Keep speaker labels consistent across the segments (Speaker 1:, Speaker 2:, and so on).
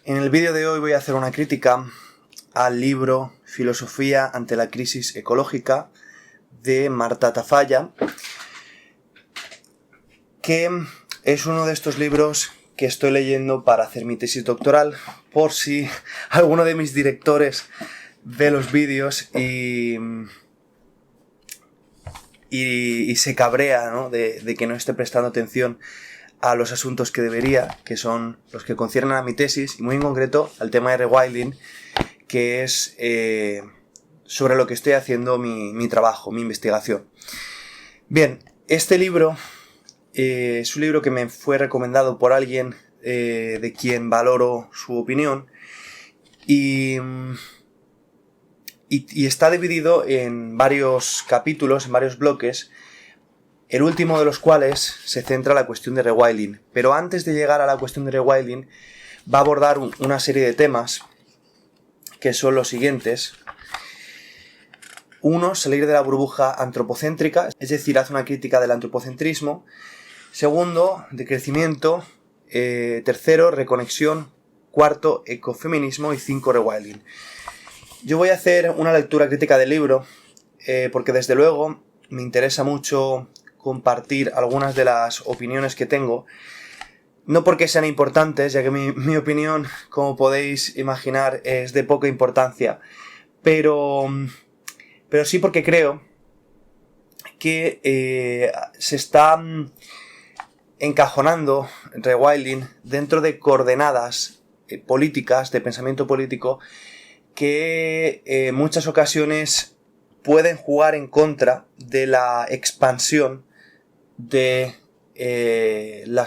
Speaker 1: En el vídeo de hoy voy a hacer una crítica al libro Filosofía ante la crisis ecológica de Marta Tafalla, que es uno de estos libros que estoy leyendo para hacer mi tesis doctoral, por si alguno de mis directores ve los vídeos y se cabrea, ¿no? de que no esté prestando atención a los asuntos que debería, que son los que conciernen a mi tesis, y muy en concreto al tema de rewilding, que es sobre lo que estoy haciendo mi trabajo, mi investigación. Bien, este libro es un libro que me fue recomendado por alguien de quien valoro su opinión, y está dividido en varios capítulos, en varios bloques, el último de los cuales se centra en la cuestión de rewilding. Pero antes de llegar a la cuestión de rewilding, va a abordar una serie de temas que son los siguientes. Uno, salir de la burbuja antropocéntrica, es decir, hace una crítica del antropocentrismo. Segundo, decrecimiento. Tercero, reconexión. Cuarto, ecofeminismo. Y 5, rewilding. Yo voy a hacer una lectura crítica del libro porque desde luego me interesa mucho compartir algunas de las opiniones que tengo, no porque sean importantes, ya que mi opinión, como podéis imaginar, es de poca importancia, pero sí porque creo que se está encajonando rewilding dentro de coordenadas políticas, de pensamiento político, que en muchas ocasiones pueden jugar en contra de la expansión de la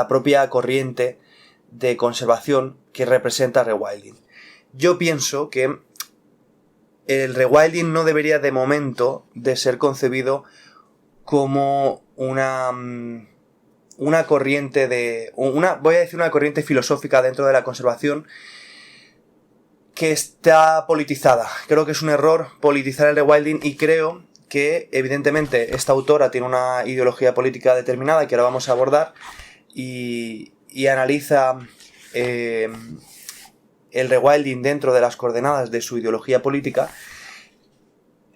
Speaker 1: propia corriente de conservación que representa rewilding. Yo pienso que el rewilding no debería de momento de ser concebido como una corriente una corriente filosófica dentro de la conservación que está politizada. Creo que es un error politizar el rewilding, y creo que evidentemente esta autora tiene una ideología política determinada que ahora vamos a abordar, y analiza el rewilding dentro de las coordenadas de su ideología política,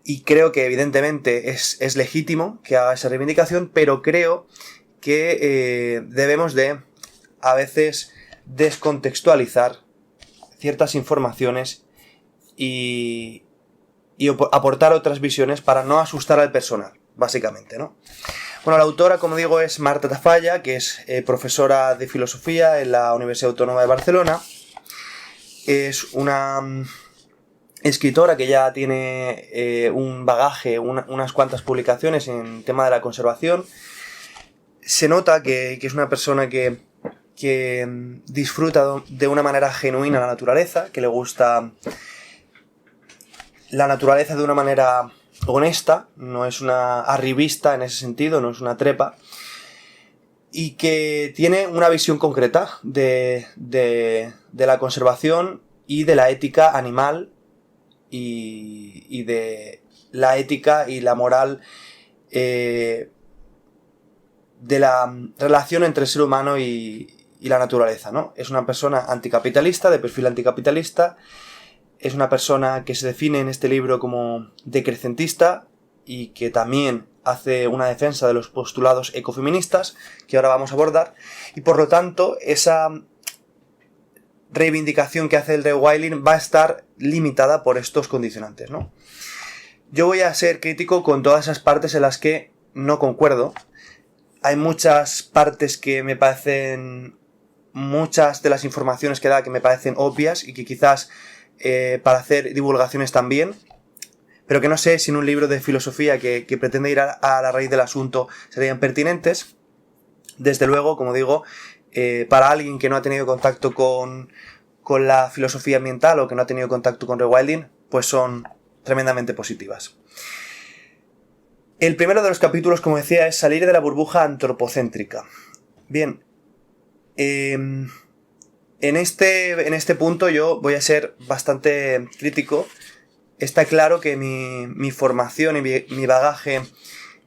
Speaker 1: y creo que evidentemente es legítimo que haga esa reivindicación, pero creo que debemos de a veces descontextualizar ciertas informaciones y aportar otras visiones para no asustar al personal, básicamente, ¿no? Bueno, la autora, como digo, es Marta Tafalla, que es profesora de filosofía en la Universidad Autónoma de Barcelona. Es una escritora que ya tiene un bagaje, unas cuantas publicaciones en tema de la conservación. Se nota que es una persona que disfruta de una manera genuina la naturaleza, que le gusta la naturaleza de una manera honesta, no es una arribista en ese sentido, no es una trepa, y que tiene una visión concreta de la conservación y de la ética animal y de la ética y la moral de la relación entre el ser humano y la naturaleza, ¿no? Es una persona anticapitalista, de perfil anticapitalista. Es una persona que se define en este libro como decrecentista y que también hace una defensa de los postulados ecofeministas, que ahora vamos a abordar, y por lo tanto esa reivindicación que hace el rewilding va a estar limitada por estos condicionantes, ¿no? Yo voy a ser crítico con todas esas partes en las que no concuerdo. Hay muchas partes que me parecen, muchas de las informaciones que da que me parecen obvias y que quizás para hacer divulgaciones también, pero que no sé si en un libro de filosofía que pretende ir a la raíz del asunto serían pertinentes. Desde luego, como digo, para alguien que no ha tenido contacto con la filosofía ambiental o que no ha tenido contacto con rewilding, pues son tremendamente positivas. El primero de los capítulos, como decía, es salir de la burbuja antropocéntrica. Bien, en este punto yo voy a ser bastante crítico. Está claro que mi formación y mi bagaje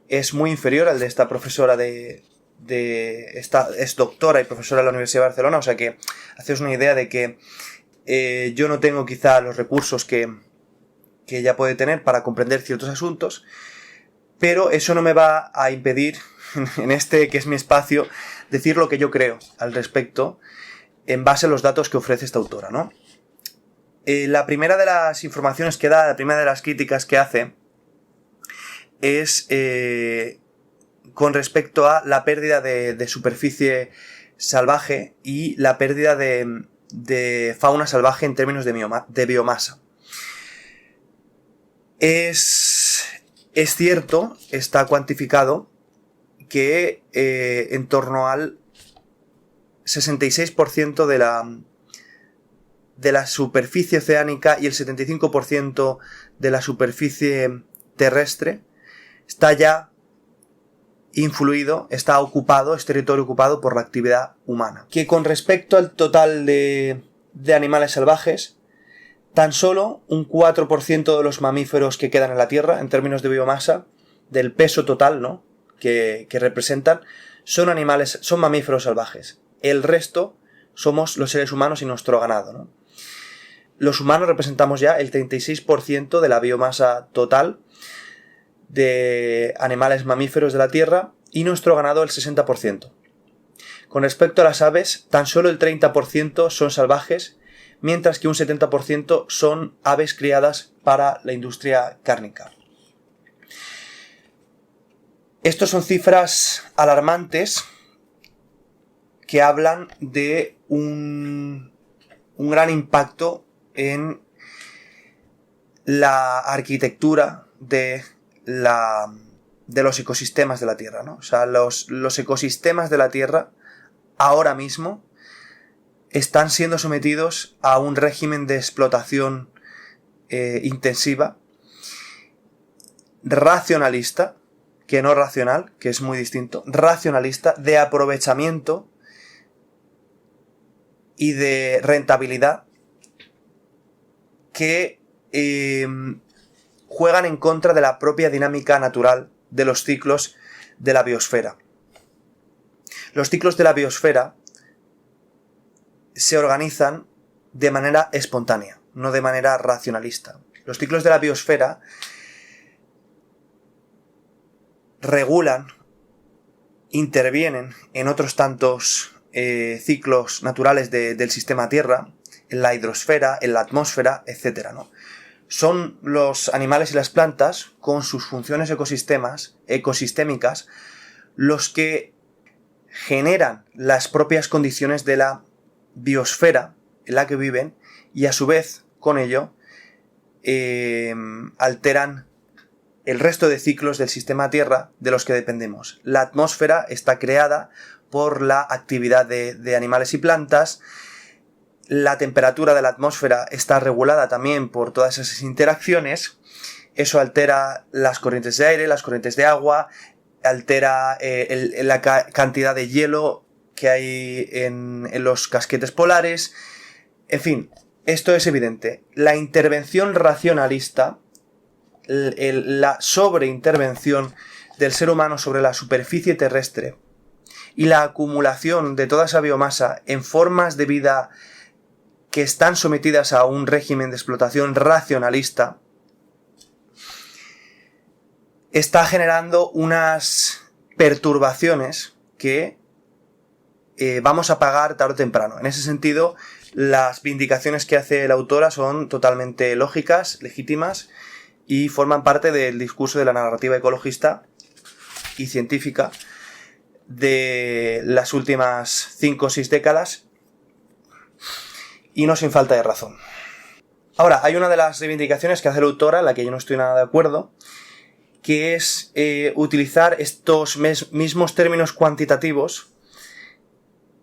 Speaker 1: es muy inferior al de esta profesora de es doctora y profesora de la Universidad de Barcelona, o sea que hacéis una idea de que yo no tengo quizá los recursos que ella puede tener para comprender ciertos asuntos, pero eso no me va a impedir, en este que es mi espacio, decir lo que yo creo al respecto en base a los datos que ofrece esta autora, ¿no? La primera de las informaciones que da, la primera de las críticas que hace es con respecto a la pérdida de superficie salvaje y la pérdida de fauna salvaje en términos de biomasa. Es cierto, está cuantificado, que en torno al 66% de la superficie oceánica y el 75% de la superficie terrestre está ya influido, está ocupado, es territorio ocupado por la actividad humana. Que con respecto al total de animales salvajes, tan solo un 4% de los mamíferos que quedan en la Tierra, en términos de biomasa, del peso total, ¿no?, que representan, son mamíferos salvajes. El resto somos los seres humanos y nuestro ganado, ¿no? Los humanos representamos ya el 36% de la biomasa total de animales mamíferos de la Tierra y nuestro ganado el 60%. Con respecto a las aves, tan solo el 30% son salvajes, mientras que un 70% son aves criadas para la industria cárnica. Estos son cifras alarmantes que hablan de un gran impacto en la arquitectura de los ecosistemas de la Tierra, ¿no? O sea, los ecosistemas de la Tierra ahora mismo están siendo sometidos a un régimen de explotación intensiva, racionalista, que no racional, que es muy distinto, racionalista, de aprovechamiento y de rentabilidad, que juegan en contra de la propia dinámica natural de los ciclos de la biosfera. Los ciclos de la biosfera se organizan de manera espontánea, no de manera racionalista. Los ciclos de la biosfera regulan, intervienen en otros tantos ciclos naturales del sistema Tierra, en la hidrosfera, en la atmósfera, etc., ¿no? Son los animales y las plantas, con sus funciones ecosistémicas, los que generan las propias condiciones de la biosfera en la que viven y a su vez, con ello, alteran el resto de ciclos del sistema Tierra de los que dependemos. La atmósfera está creada por la actividad de animales y plantas. La temperatura de la atmósfera está regulada también por todas esas interacciones. Eso altera las corrientes de aire, las corrientes de agua, altera la cantidad de hielo que hay en los casquetes polares. En fin, esto es evidente. La intervención racionalista, la sobreintervención del ser humano sobre la superficie terrestre y la acumulación de toda esa biomasa en formas de vida que están sometidas a un régimen de explotación racionalista, está generando unas perturbaciones que vamos a pagar tarde o temprano. En ese sentido, las vindicaciones que hace la autora son totalmente lógicas, legítimas y forman parte del discurso de la narrativa ecologista y científica de las últimas 5 o 6 décadas, y no sin falta de razón. Ahora, hay una de las reivindicaciones que hace la autora, en la que yo no estoy nada de acuerdo, que es utilizar estos mismos términos cuantitativos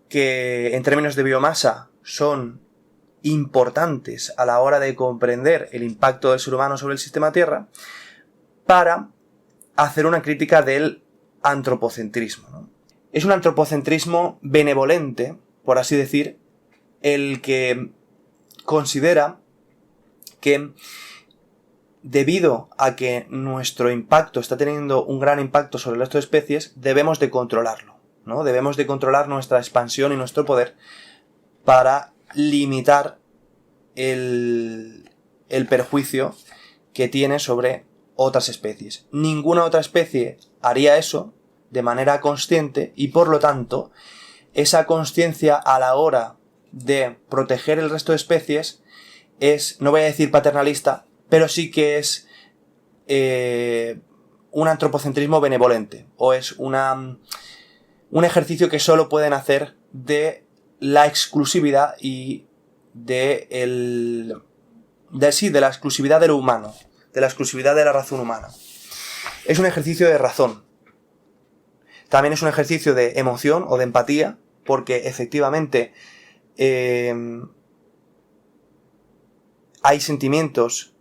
Speaker 1: que en términos de biomasa son importantes a la hora de comprender el impacto del ser humano sobre el sistema Tierra, para hacer una crítica del antropocentrismo, ¿no? Es un antropocentrismo benevolente, por así decir, el que considera que debido a que nuestro impacto está teniendo un gran impacto sobre el resto de especies, debemos de controlarlo. ¿no? Debemos de controlar nuestra expansión y nuestro poder para limitar el perjuicio que tiene sobre otras especies. Ninguna otra especie haría eso de manera consciente y por lo tanto esa consciencia a la hora de proteger el resto de especies es, no voy a decir paternalista, pero sí que es un antropocentrismo benevolente, o es un ejercicio que solo pueden hacer de la exclusividad y de la exclusividad de lo humano, de la exclusividad de la razón humana. Es un ejercicio de razón. También es un ejercicio de emoción o de empatía, porque efectivamente hay sentimientos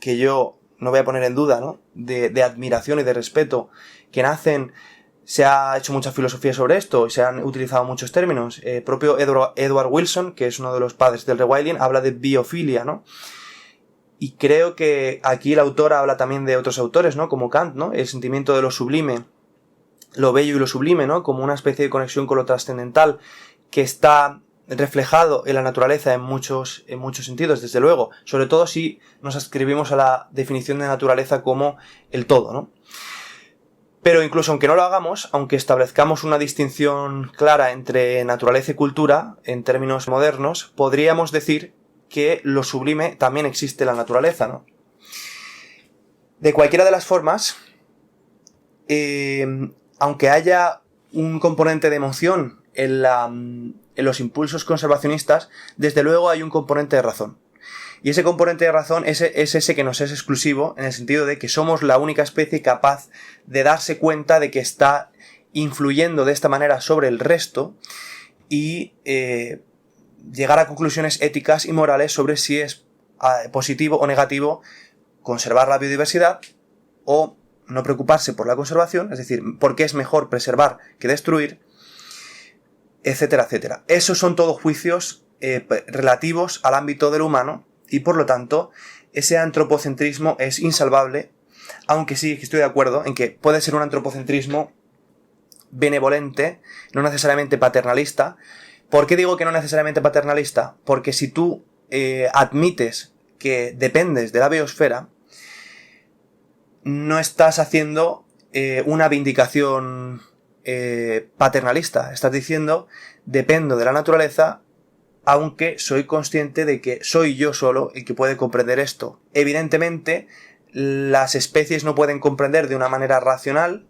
Speaker 1: que yo no voy a poner en duda, ¿no? De admiración y de respeto que nacen. Se ha hecho mucha filosofía sobre esto y se han utilizado muchos términos. Propio Edward Wilson, que es uno de los padres del rewilding, habla de biofilia, ¿no? Y creo que aquí el autor habla también de otros autores, ¿no? Como Kant, ¿no? El sentimiento de lo sublime, lo bello y lo sublime, ¿no? Como una especie de conexión con lo trascendental que está reflejado en la naturaleza en muchos sentidos, desde luego. Sobre todo si nos adscribimos a la definición de naturaleza como el todo, ¿no? Pero incluso aunque no lo hagamos, aunque establezcamos una distinción clara entre naturaleza y cultura, en términos modernos, podríamos decir que lo sublime también existe en la naturaleza, ¿no? De cualquiera de las formas, aunque haya un componente de emoción en los impulsos conservacionistas, desde luego hay un componente de razón. Y ese componente de razón es ese que nos es exclusivo, en el sentido de que somos la única especie capaz de darse cuenta de que está influyendo de esta manera sobre el resto y llegar a conclusiones éticas y morales sobre si es positivo o negativo conservar la biodiversidad o no preocuparse por la conservación, es decir, por qué es mejor preservar que destruir, etcétera, etcétera. Esos son todos juicios relativos al ámbito del humano y por lo tanto ese antropocentrismo es insalvable, aunque sí estoy de acuerdo en que puede ser un antropocentrismo benevolente, no necesariamente paternalista. ¿Por qué digo que no necesariamente paternalista? Porque si tú admites que dependes de la biosfera, no estás haciendo una vindicación paternalista. Estás diciendo, dependo de la naturaleza, aunque soy consciente de que soy yo solo el que puede comprender esto. Evidentemente, las especies no pueden comprender de una manera racional,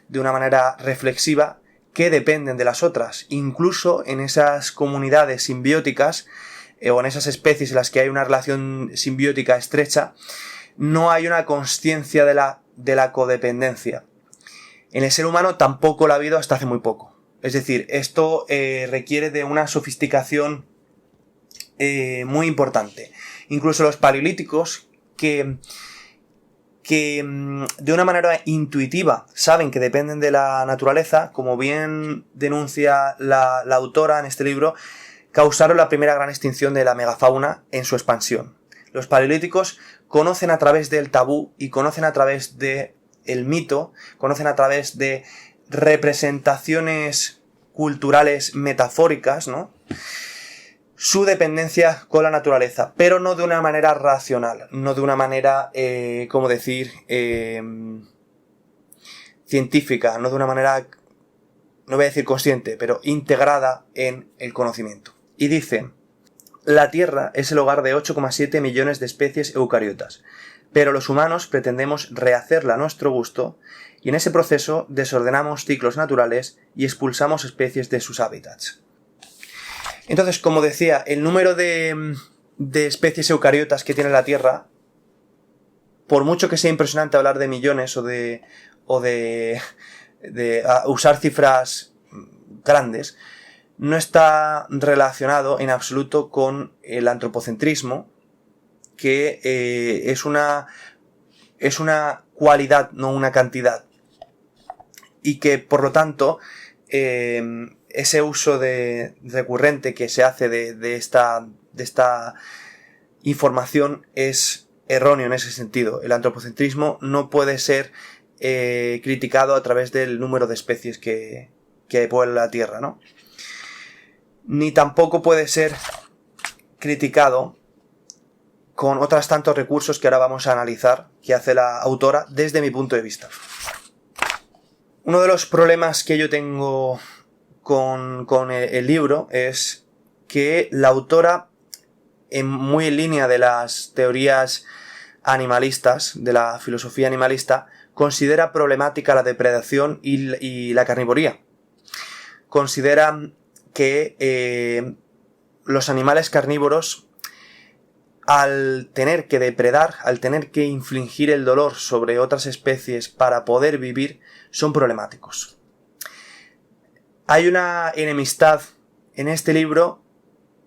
Speaker 1: de una manera reflexiva, que dependen de las otras. Incluso en esas comunidades simbióticas, o en esas especies en las que hay una relación simbiótica estrecha, no hay una consciencia de la codependencia. En el ser humano tampoco la ha habido hasta hace muy poco. Es decir, esto requiere de una sofisticación muy importante. Incluso los paleolíticos que de una manera intuitiva saben que dependen de la naturaleza, como bien denuncia la autora en este libro, causaron la primera gran extinción de la megafauna en su expansión. Los paleolíticos conocen a través del tabú y conocen a través de el mito, conocen a través de representaciones culturales metafóricas, ¿no?, su dependencia con la naturaleza, pero no de una manera racional, no de una manera, científica, no de una manera, no voy a decir consciente, pero integrada en el conocimiento. Y dice: la Tierra es el hogar de 8,7 millones de especies eucariotas, pero los humanos pretendemos rehacerla a nuestro gusto y en ese proceso desordenamos ciclos naturales y expulsamos especies de sus hábitats. Entonces, como decía, el número de especies eucariotas que tiene la Tierra, por mucho que sea impresionante hablar de millones o de usar cifras grandes, no está relacionado en absoluto con el antropocentrismo, que es una cualidad, no una cantidad, y que por lo tanto ese uso recurrente que se hace de esta información es erróneo en ese sentido. El antropocentrismo no puede ser criticado a través del número de especies que que puebla la Tierra, ¿no? Ni tampoco puede ser criticado con otros tantos recursos que ahora vamos a analizar que hace la autora desde mi punto de vista. Uno de los problemas que yo tengo con el libro es que la autora, muy en línea de las teorías animalistas, de la filosofía animalista, considera problemática la depredación y la carnivoría. Considera que los animales carnívoros, al tener que depredar, al tener que infligir el dolor sobre otras especies para poder vivir, son problemáticos. Hay una enemistad en este libro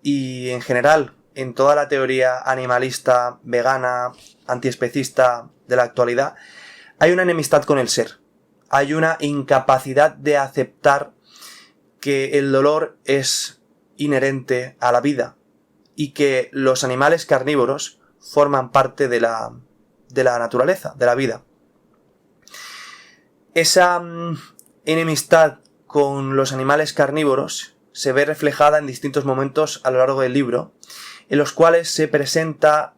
Speaker 1: y en general en toda la teoría animalista, vegana, antiespecista de la actualidad. Hay una enemistad con el ser. Hay una incapacidad de aceptar que el dolor es inherente a la vida y que los animales carnívoros forman parte de la naturaleza, de la vida. Esa enemistad con los animales carnívoros se ve reflejada en distintos momentos a lo largo del libro, en los cuales se presenta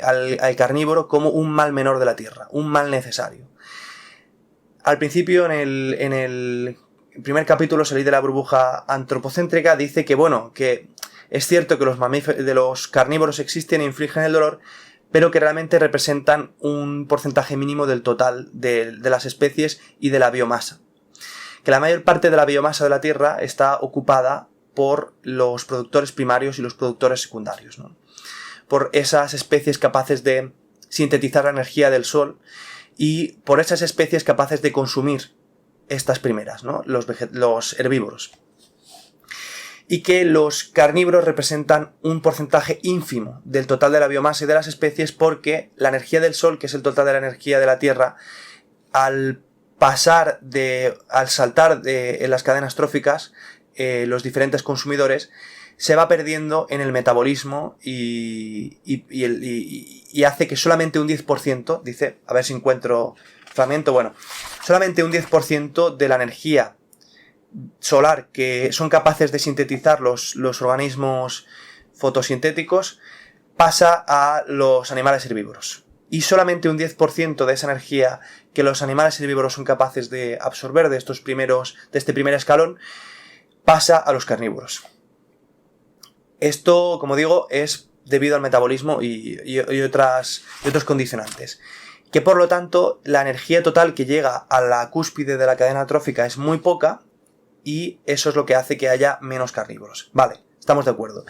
Speaker 1: al carnívoro como un mal menor de la tierra, un mal necesario. Al principio, en el primer capítulo, Salir de la burbuja antropocéntrica, dice que, que es cierto que los carnívoros existen e infligen el dolor, pero que realmente representan un porcentaje mínimo del total de las especies y de la biomasa. Que la mayor parte de la biomasa de la Tierra está ocupada por los productores primarios y los productores secundarios, ¿no? Por esas especies capaces de sintetizar la energía del sol y por esas especies capaces de consumir estas primeras, ¿no? Los herbívoros. Y que los carnívoros representan un porcentaje ínfimo del total de la biomasa y de las especies, porque la energía del sol, que es el total de la energía de la Tierra, al saltar en las cadenas tróficas, los diferentes consumidores, se va perdiendo en el metabolismo y hace que solamente un 10%, dice, a ver si encuentro fragmento, solamente un 10% de la energía solar que son capaces de sintetizar los organismos fotosintéticos pasa a los animales herbívoros. Y solamente un 10% de esa energía que los animales herbívoros son capaces de absorber de este primer escalón pasa a los carnívoros. Esto, como digo, es debido al metabolismo y otros condicionantes. Que por lo tanto, la energía total que llega a la cúspide de la cadena trófica es muy poca y eso es lo que hace que haya menos carnívoros. Vale, estamos de acuerdo.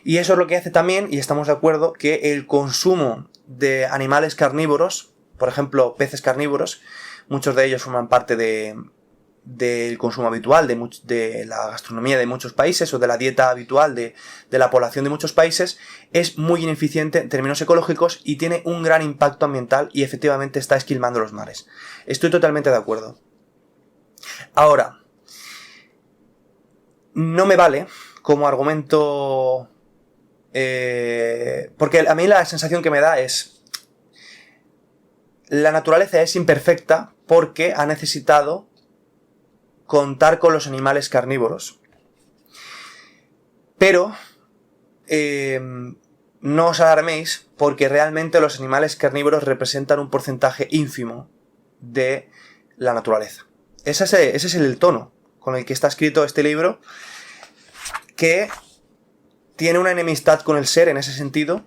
Speaker 1: Y eso es lo que hace también, y estamos de acuerdo, que el consumo de animales carnívoros, por ejemplo, peces carnívoros, muchos de ellos forman parte del consumo habitual de la gastronomía de muchos países o de la dieta habitual de la población de muchos países, es muy ineficiente en términos ecológicos y tiene un gran impacto ambiental y efectivamente está esquilmando los mares. Estoy totalmente de acuerdo. Ahora, no me vale como argumento, porque a mí la sensación que me da es: la naturaleza es imperfecta porque ha necesitado contar con los animales carnívoros. Pero no os alarméis, porque realmente los animales carnívoros representan un porcentaje ínfimo de la naturaleza. Ese es el tono con el que está escrito este libro, que tiene una enemistad con el ser en ese sentido,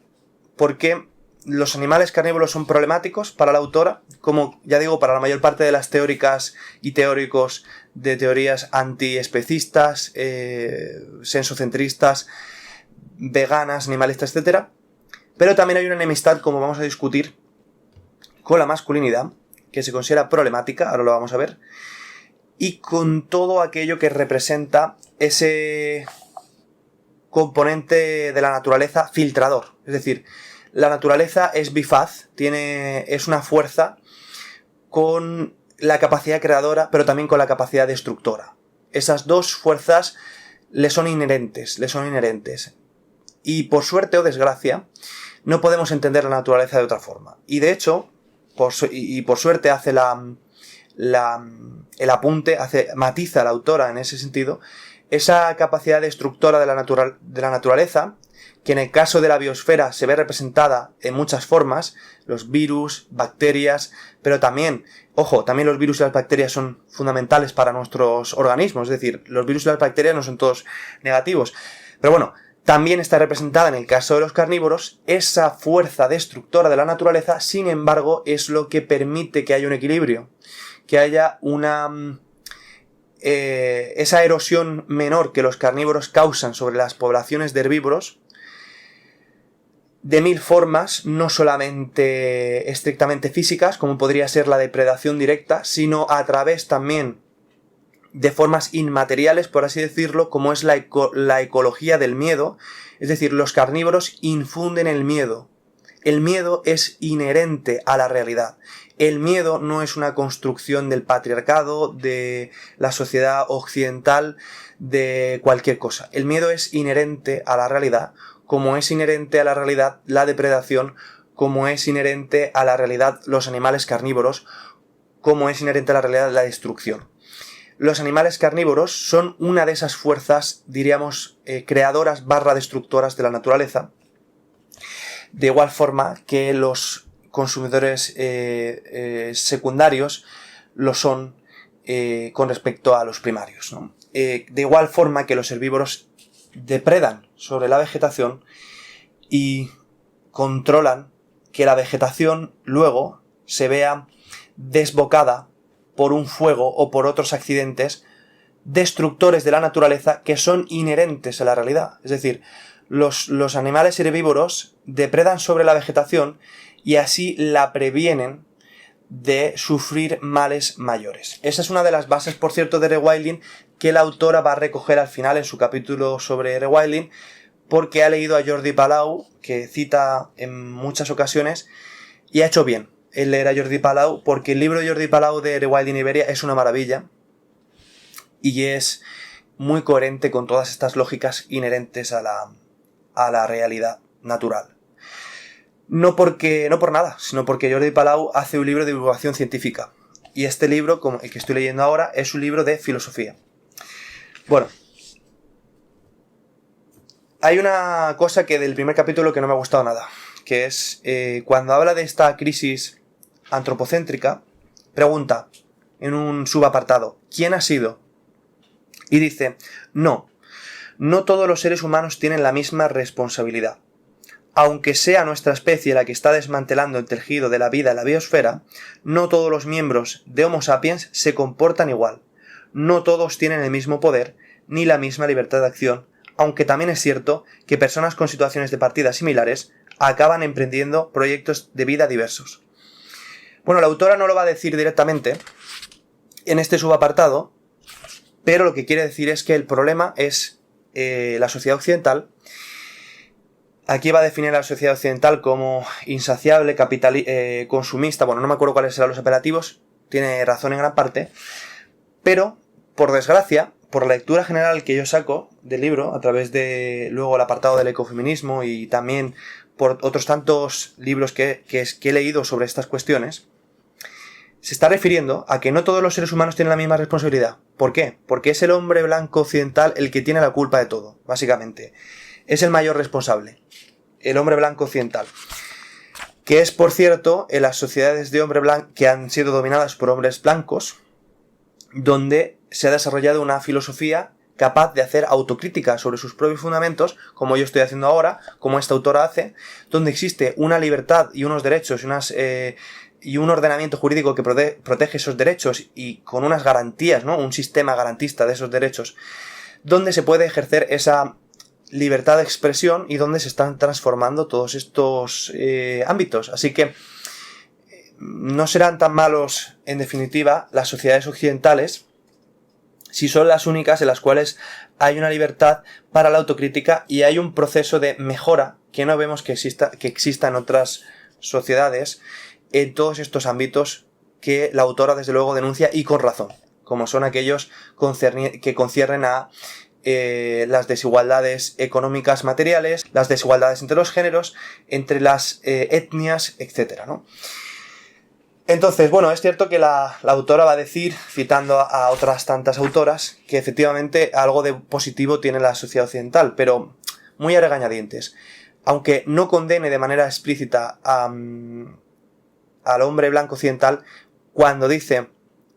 Speaker 1: porque los animales carnívoros son problemáticos para la autora, como ya digo, para la mayor parte de las teóricas y teóricos de teorías antiespecistas, sensocentristas, veganas, animalistas, etc. Pero también hay una enemistad, como vamos a discutir, con la masculinidad, que se considera problemática, ahora lo vamos a ver, y con todo aquello que representa ese componente de la naturaleza filtrador. Es decir, la naturaleza es bifaz, es una fuerza con la capacidad creadora, pero también con la capacidad destructora. Esas dos fuerzas le son inherentes. Y por suerte o desgracia, no podemos entender la naturaleza de otra forma. Y de hecho, por suerte hace la el apunte, matiza la autora en ese sentido, esa capacidad destructora de la naturaleza, que en el caso de la biosfera se ve representada en muchas formas, los virus, bacterias, pero también, ojo, también los virus y las bacterias son fundamentales para nuestros organismos, es decir, los virus y las bacterias no son todos negativos, pero bueno, también está representada en el caso de los carnívoros esa fuerza destructora de la naturaleza, sin embargo, es lo que permite que haya un equilibrio, que haya esa erosión menor que los carnívoros causan sobre las poblaciones de herbívoros, de mil formas, no solamente estrictamente físicas, como podría ser la depredación directa, sino a través también de formas inmateriales, por así decirlo, como es la ecología del miedo. Es decir, los carnívoros infunden el miedo. El miedo es inherente a la realidad. El miedo no es una construcción del patriarcado, de la sociedad occidental, de cualquier cosa. El miedo es inherente a la realidad, como es inherente a la realidad la depredación, como es inherente a la realidad los animales carnívoros, como es inherente a la realidad la destrucción. Los animales carnívoros son una de esas fuerzas, diríamos, creadoras / destructoras de la naturaleza, de igual forma que los consumidores secundarios lo son con respecto a los primarios, ¿no? De igual forma que los herbívoros depredan sobre la vegetación y controlan que la vegetación luego se vea desbocada por un fuego o por otros accidentes destructores de la naturaleza que son inherentes a la realidad. Es decir, los animales herbívoros depredan sobre la vegetación y así la previenen de sufrir males mayores. Esa es una de las bases, por cierto, de rewilding que la autora va a recoger al final en su capítulo sobre rewilding, porque ha leído a Jordi Palau, que cita en muchas ocasiones, y ha hecho bien el leer a Jordi Palau, porque el libro de Jordi Palau de Rewilding Iberia es una maravilla y es muy coherente con todas estas lógicas inherentes a la realidad natural. No por nada, sino porque Jordi Palau hace un libro de divulgación científica. Y este libro, como el que estoy leyendo ahora, es un libro de filosofía. Bueno, hay una cosa que del primer capítulo que no me ha gustado nada, que es cuando habla de esta crisis antropocéntrica, pregunta en un subapartado, ¿quién ha sido? Y dice, no todos los seres humanos tienen la misma responsabilidad. Aunque sea nuestra especie la que está desmantelando el tejido de la vida en la biosfera, no todos los miembros de Homo sapiens se comportan igual. No todos tienen el mismo poder, ni la misma libertad de acción, aunque también es cierto que personas con situaciones de partida similares acaban emprendiendo proyectos de vida diversos. Bueno, la autora no lo va a decir directamente en este subapartado, pero lo que quiere decir es que el problema es la sociedad occidental. Aquí va a definir a la sociedad occidental como insaciable, consumista, bueno, no me acuerdo cuáles serán los apelativos, tiene razón en gran parte, pero, por desgracia, por la lectura general que yo saco del libro, a través de luego el apartado del ecofeminismo y también por otros tantos libros que he leído sobre estas cuestiones, se está refiriendo a que no todos los seres humanos tienen la misma responsabilidad. ¿Por qué? Porque es el hombre blanco occidental el que tiene la culpa de todo, básicamente. Es el mayor responsable, el hombre blanco occidental. Que es, por cierto, en las sociedades de hombre blanco que han sido dominadas por hombres blancos, donde se ha desarrollado una filosofía capaz de hacer autocrítica sobre sus propios fundamentos, como yo estoy haciendo ahora, como esta autora hace, donde existe una libertad y unos derechos y un ordenamiento jurídico que protege esos derechos y con unas garantías, ¿no? Un sistema garantista de esos derechos, donde se puede ejercer esa libertad de expresión y donde se están transformando todos estos ámbitos. Así que no serán tan malos, en definitiva, las sociedades occidentales si son las únicas en las cuales hay una libertad para la autocrítica y hay un proceso de mejora que no vemos que exista en otras sociedades en todos estos ámbitos que la autora desde luego denuncia, y con razón, como son aquellos que conciernen a las desigualdades económicas materiales, las desigualdades entre los géneros, entre las etnias, etc., ¿no? Entonces, bueno, es cierto que la autora va a decir, citando a otras tantas autoras, que efectivamente algo de positivo tiene la sociedad occidental, pero muy a regañadientes. Aunque no condene de manera explícita al hombre blanco occidental, cuando dice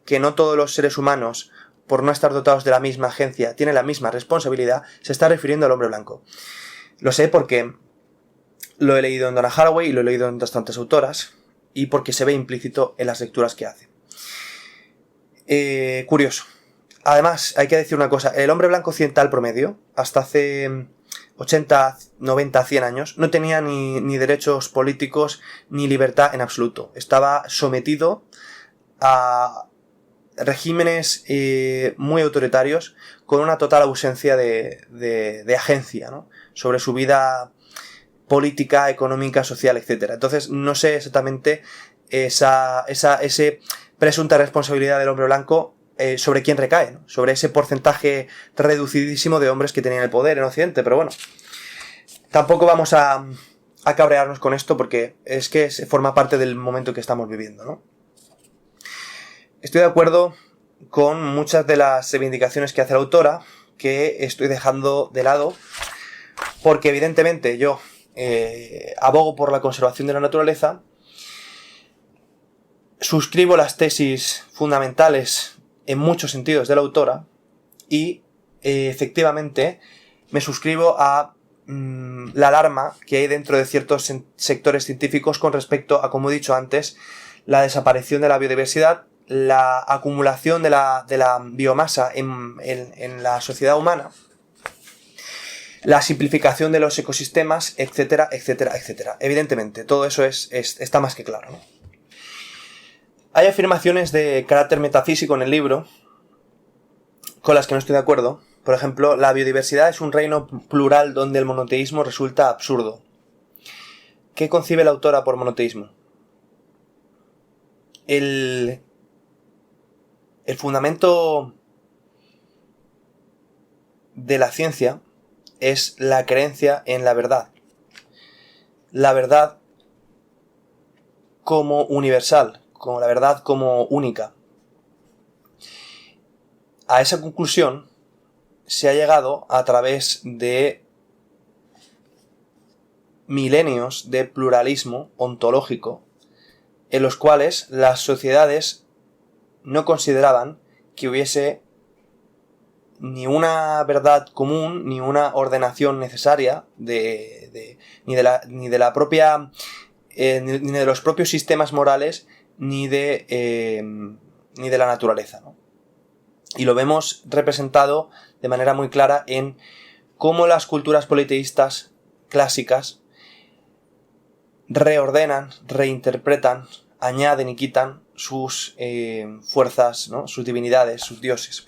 Speaker 1: que no todos los seres humanos, por no estar dotados de la misma agencia, tienen la misma responsabilidad, se está refiriendo al hombre blanco. Lo sé porque lo he leído en Donna Haraway y lo he leído en otras tantas autoras, y porque se ve implícito en las lecturas que hace. Curioso. Además, hay que decir una cosa, el hombre blanco occidental promedio, hasta hace 80, 90, 100 años, no tenía ni derechos políticos ni libertad en absoluto. Estaba sometido a regímenes muy autoritarios con una total ausencia de agencia, ¿no?, sobre su vida política, económica, social, etc. Entonces no sé exactamente ese presunta responsabilidad del hombre blanco sobre quién recae, ¿no?, sobre ese porcentaje reducidísimo de hombres que tenían el poder en Occidente, pero bueno, tampoco vamos a cabrearnos con esto porque es que forma parte del momento que estamos viviendo, ¿no? Estoy de acuerdo con muchas de las reivindicaciones que hace la autora, que estoy dejando de lado, porque evidentemente yo abogo por la conservación de la naturaleza, suscribo las tesis fundamentales en muchos sentidos de la autora y efectivamente me suscribo a la alarma que hay dentro de ciertos sectores científicos con respecto a, como he dicho antes, la desaparición de la biodiversidad, la acumulación de la biomasa en la sociedad humana, la simplificación de los ecosistemas, etcétera, etcétera, etcétera. Evidentemente, todo eso está más que claro, ¿no? Hay afirmaciones de carácter metafísico en el libro con las que no estoy de acuerdo. Por ejemplo, la biodiversidad es un reino plural donde el monoteísmo resulta absurdo. ¿Qué concibe la autora por monoteísmo? El fundamento de la ciencia es la creencia en la verdad. La verdad como universal, como la verdad como única. A esa conclusión se ha llegado a través de milenios de pluralismo ontológico, en los cuales las sociedades no consideraban que hubiese ni una verdad común, ni una ordenación necesaria ni de la propia ni de los propios sistemas morales, ni de la naturaleza, ¿no? Y lo vemos representado de manera muy clara en cómo las culturas politeístas clásicas reordenan, reinterpretan, añaden y quitan sus fuerzas, ¿no?, sus divinidades, sus dioses.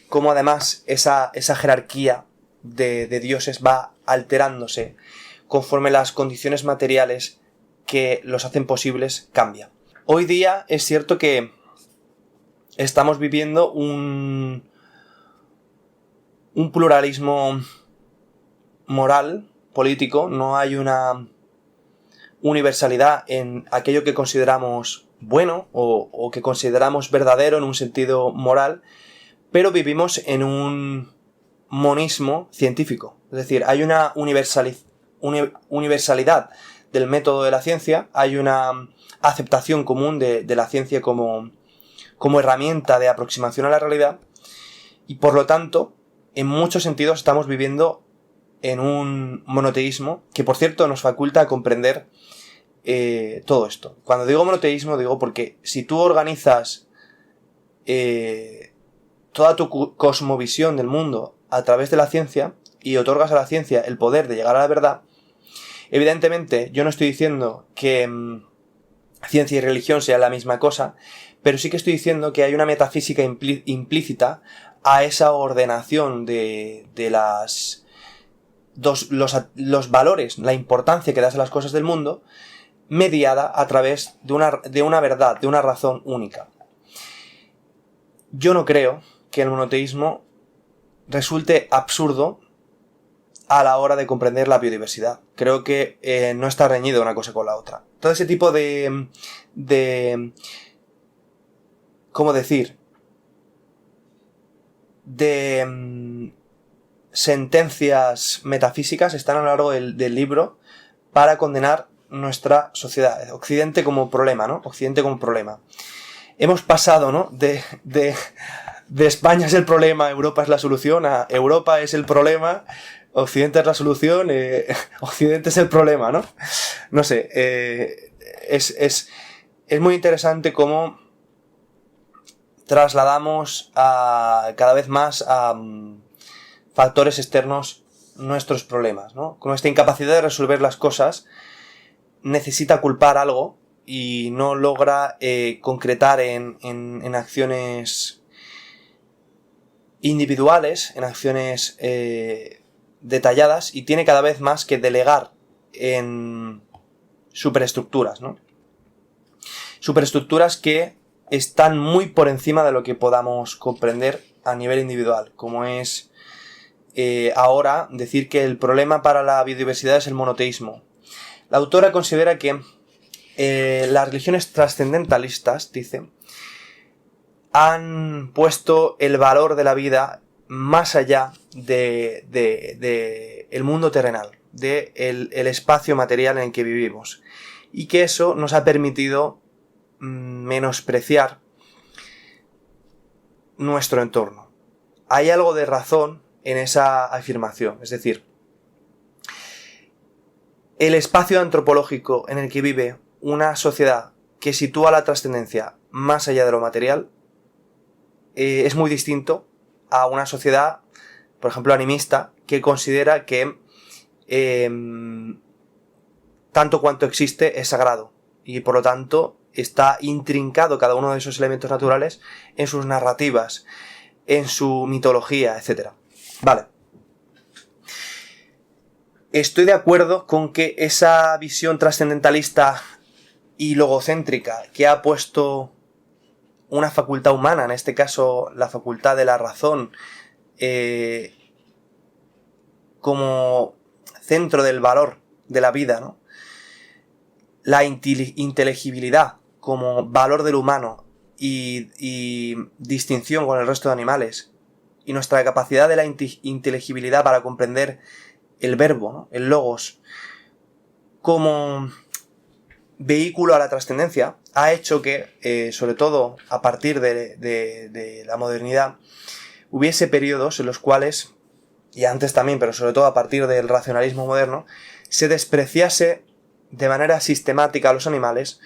Speaker 1: Cómo además esa jerarquía de dioses va alterándose conforme las condiciones materiales que los hacen posibles cambian. Hoy día es cierto que estamos viviendo un pluralismo moral, político. No hay una universalidad en aquello que consideramos bueno o que consideramos verdadero en un sentido moral, pero vivimos en un monismo científico. Es decir, hay una universalidad del método de la ciencia, hay una aceptación común de la ciencia como herramienta de aproximación a la realidad, y por lo tanto, en muchos sentidos estamos viviendo en un monoteísmo que, por cierto, nos faculta a comprender todo esto. Cuando digo monoteísmo, digo porque si tú organizas toda tu cosmovisión del mundo a través de la ciencia y otorgas a la ciencia el poder de llegar a la verdad, evidentemente yo no estoy diciendo que ciencia y religión sean la misma cosa, pero sí que estoy diciendo que hay una metafísica implícita a esa ordenación de los valores, la importancia que das a las cosas del mundo, mediada a través de una verdad, de una razón única. Yo no creo que el monoteísmo resulte absurdo a la hora de comprender la biodiversidad. Creo que no está reñido una cosa con la otra. Todo ese tipo de ¿cómo decir? De sentencias metafísicas están a lo largo del libro para condenar nuestra sociedad. Occidente como problema, ¿no? Occidente como problema. Hemos pasado, ¿no? De España es el problema, Europa es la solución, a Europa es el problema, Occidente es la solución, Occidente es el problema, ¿no? No sé, es muy interesante cómo trasladamos cada vez más a factores externos nuestros problemas, ¿no? Con nuestra incapacidad de resolver las cosas necesita culpar algo y no logra concretar en acciones individuales, en acciones detalladas, y tiene cada vez más que delegar en superestructuras, ¿no? Superestructuras que están muy por encima de lo que podamos comprender a nivel individual, como es ahora decir que el problema para la biodiversidad es el monoteísmo. La autora considera que las religiones trascendentalistas, dice, han puesto el valor de la vida más allá de el mundo terrenal, de el espacio material en el que vivimos, y que eso nos ha permitido menospreciar nuestro entorno. Hay algo de razón en esa afirmación, es decir, el espacio antropológico en el que vive una sociedad que sitúa la trascendencia más allá de lo material es muy distinto a una sociedad, por ejemplo, animista, que considera que tanto cuanto existe es sagrado y por lo tanto está intrincado cada uno de esos elementos naturales en sus narrativas, en su mitología, etc. Vale. Estoy de acuerdo con que esa visión trascendentalista y logocéntrica que ha puesto una facultad humana, en este caso la facultad de la razón, como centro del valor de la vida, ¿no? La inteligibilidad como valor del humano y distinción con el resto de animales, y nuestra capacidad de la inteligibilidad para comprender el verbo, ¿no? El logos, como vehículo a la trascendencia, ha hecho que, sobre todo a partir de la modernidad, hubiese periodos en los cuales, y antes también, pero sobre todo a partir del racionalismo moderno, se despreciase de manera sistemática a los animales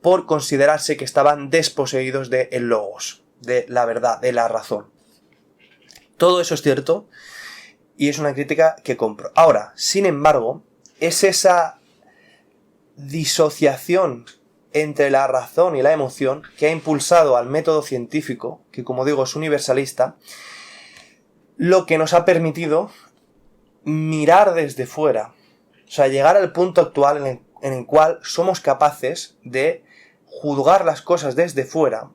Speaker 1: por considerarse que estaban desposeídos del logos, de la verdad, de la razón. Todo eso es cierto y es una crítica que compro. Ahora, sin embargo, es esa disociación entre la razón y la emoción que ha impulsado al método científico, que como digo es universalista, lo que nos ha permitido mirar desde fuera, o sea, llegar al punto actual en el cual somos capaces de juzgar las cosas desde fuera,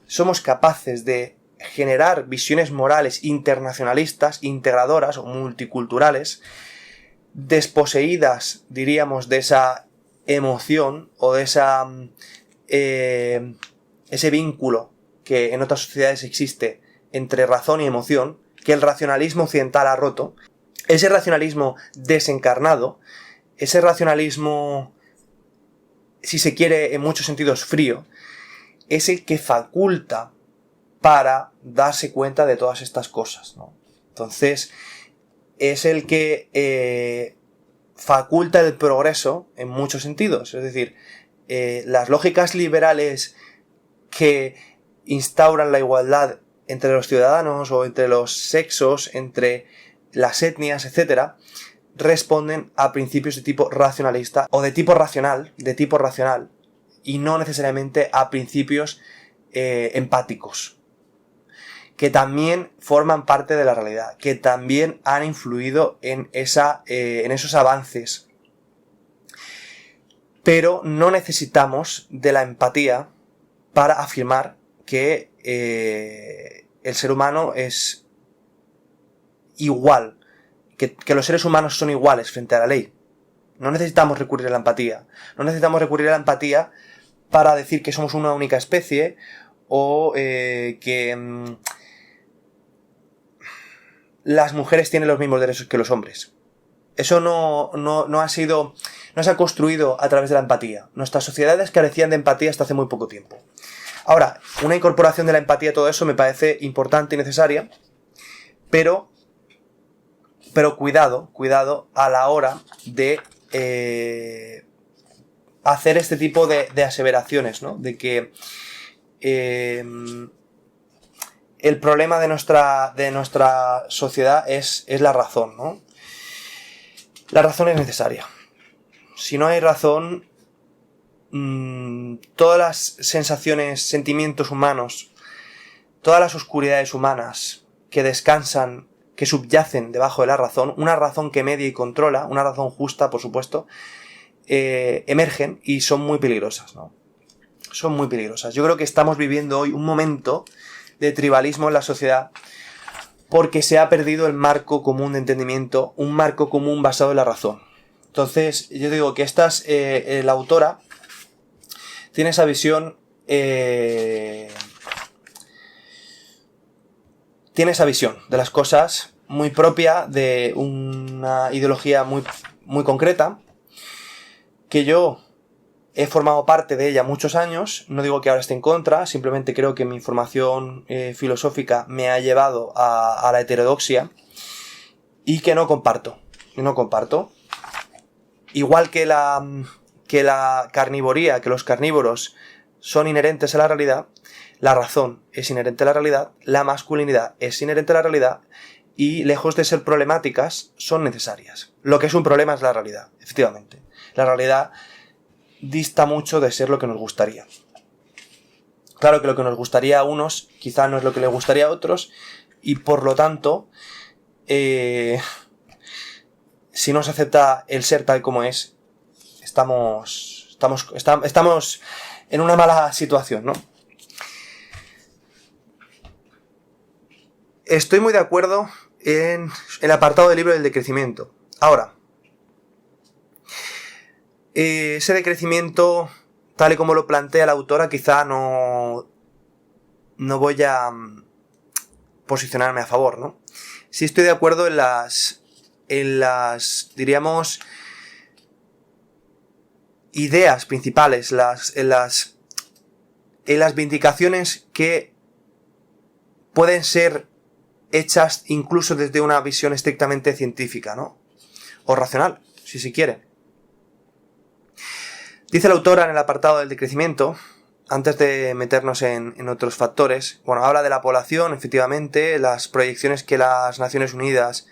Speaker 1: somos capaces de generar visiones morales internacionalistas, integradoras o multiculturales, desposeídas, diríamos, de esa emoción o de ese vínculo que en otras sociedades existe entre razón y emoción, que el racionalismo occidental ha roto. Ese racionalismo desencarnado, ese racionalismo, si se quiere, en muchos sentidos frío, es el que faculta para darse cuenta de todas estas cosas, ¿no? Entonces, es el que faculta el progreso en muchos sentidos. Es decir, las lógicas liberales que instauran la igualdad entre los ciudadanos o entre los sexos, entre las etnias, etc., responden a principios de tipo racionalista o de tipo racional, y no necesariamente a principios empáticos, que también forman parte de la realidad, que también han influido en esos avances. Pero no necesitamos de la empatía para afirmar que el ser humano es igual que los seres humanos son iguales frente a la ley. No necesitamos recurrir a la empatía. No necesitamos recurrir a la empatía para decir que somos una única especie o que las mujeres tienen los mismos derechos que los hombres. Eso no se ha construido a través de la empatía. Nuestras sociedades carecían de empatía hasta hace muy poco tiempo. Ahora, una incorporación de la empatía a todo eso me parece importante y necesaria, pero cuidado a la hora de hacer este tipo de aseveraciones, ¿no? De que el problema de nuestra sociedad es la razón, ¿no? La razón es necesaria. Si no hay razón, todas las sensaciones, sentimientos humanos, todas las oscuridades humanas que descansan, que subyacen debajo de la razón, una razón que media y controla, una razón justa, por supuesto, emergen y son muy peligrosas, ¿no? Son muy peligrosas. Yo creo que estamos viviendo hoy un momento de tribalismo en la sociedad porque se ha perdido el marco común de entendimiento, un marco común basado en la razón. Entonces, yo digo que la autora tiene esa visión de las cosas muy propia de una ideología muy, muy concreta, que yo he formado parte de ella muchos años. No digo que ahora esté en contra, simplemente creo que mi formación filosófica me ha llevado a la heterodoxia y que no comparto. Igual que la carnivoría, que los carnívoros son inherentes a la realidad, la razón es inherente a la realidad, la masculinidad es inherente a la realidad y, lejos de ser problemáticas, son necesarias. Lo que es un problema es la realidad, efectivamente. La realidad dista mucho de ser lo que nos gustaría. Claro que lo que nos gustaría a unos quizá no es lo que les gustaría a otros y, por lo tanto, si no se acepta el ser tal como es, estamos en una mala situación, ¿no? Estoy muy de acuerdo en el apartado del libro del decrecimiento. Ahora, ese decrecimiento, tal y como lo plantea la autora, quizá no voy a posicionarme a favor, ¿no? Sí estoy de acuerdo en las diríamos, ideas principales, en las vindicaciones que pueden ser hechas incluso desde una visión estrictamente científica, ¿no? O racional, si se quiere. Dice la autora en el apartado del decrecimiento, antes de meternos en otros factores, habla de la población, efectivamente, las proyecciones que las Naciones Unidas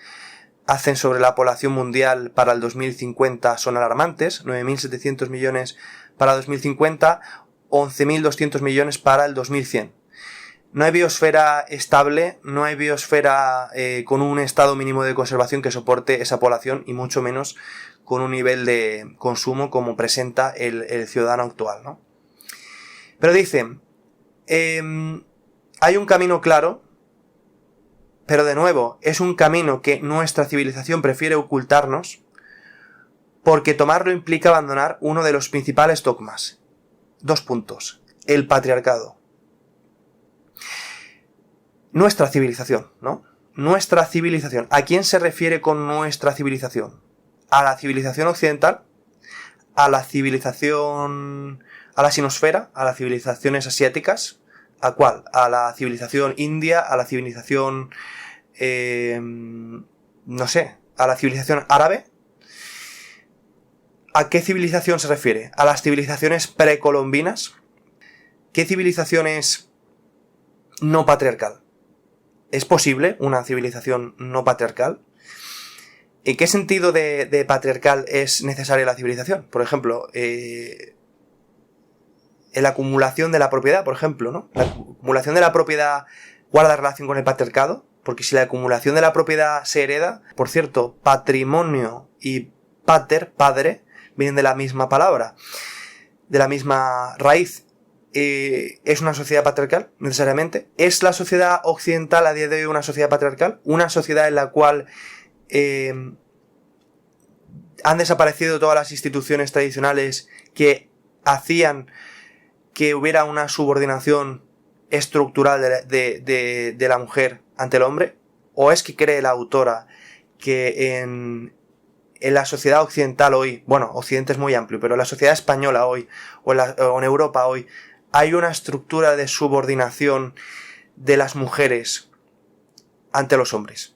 Speaker 1: hacen sobre la población mundial para el 2050 son alarmantes, 9.700 millones para 2050, 11.200 millones para el 2100. No hay biosfera estable, no hay biosfera con un estado mínimo de conservación que soporte esa población y mucho menos con un nivel de consumo como presenta el ciudadano actual, ¿no? Pero dice, hay un camino claro, pero de nuevo, es un camino que nuestra civilización prefiere ocultarnos porque tomarlo implica abandonar uno de los principales dogmas. 2 puntos. El patriarcado. Nuestra civilización, ¿no? Nuestra civilización. ¿A quién se refiere con nuestra civilización? ¿A la civilización occidental? ¿A la civilización... a la sinosfera? ¿A las civilizaciones asiáticas? ¿A cuál? ¿A la civilización india? ¿A la civilización... no sé, a la civilización árabe? ¿A qué civilización se refiere? ¿A las civilizaciones precolombinas? ¿Qué civilización es no patriarcal? ¿Es posible una civilización no patriarcal? ¿En qué sentido de patriarcal es necesaria la civilización? Por ejemplo, en la acumulación de la propiedad, por ejemplo, ¿no? La acumulación de la propiedad guarda relación con el patriarcado, porque si la acumulación de la propiedad se hereda, por cierto, patrimonio y pater, padre, vienen de la misma palabra, de la misma raíz. ¿Es una sociedad patriarcal, necesariamente? ¿Es la sociedad occidental a día de hoy una sociedad patriarcal? ¿Una sociedad en la cual han desaparecido todas las instituciones tradicionales que hacían que hubiera una subordinación estructural de la mujer ante el hombre? ¿O es que cree la autora que en la sociedad occidental hoy, bueno, Occidente es muy amplio, pero en la sociedad española hoy, o en Europa hoy, hay una estructura de subordinación de las mujeres ante los hombres?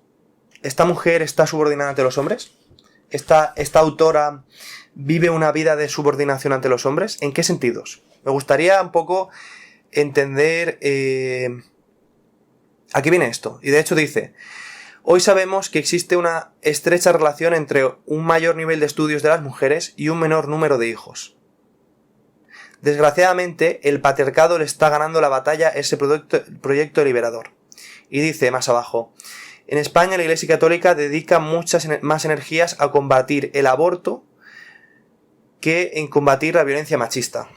Speaker 1: ¿Esta mujer está subordinada ante los hombres? ¿Esta autora vive una vida de subordinación ante los hombres? ¿En qué sentidos? Me gustaría un poco entender a qué viene esto. Y de hecho dice: hoy sabemos que existe una estrecha relación entre un mayor nivel de estudios de las mujeres y un menor número de hijos. Desgraciadamente, el patriarcado le está ganando la batalla a ese proyecto liberador. Y dice más abajo: en España la Iglesia Católica dedica muchas más energías a combatir el aborto que en combatir la violencia machista.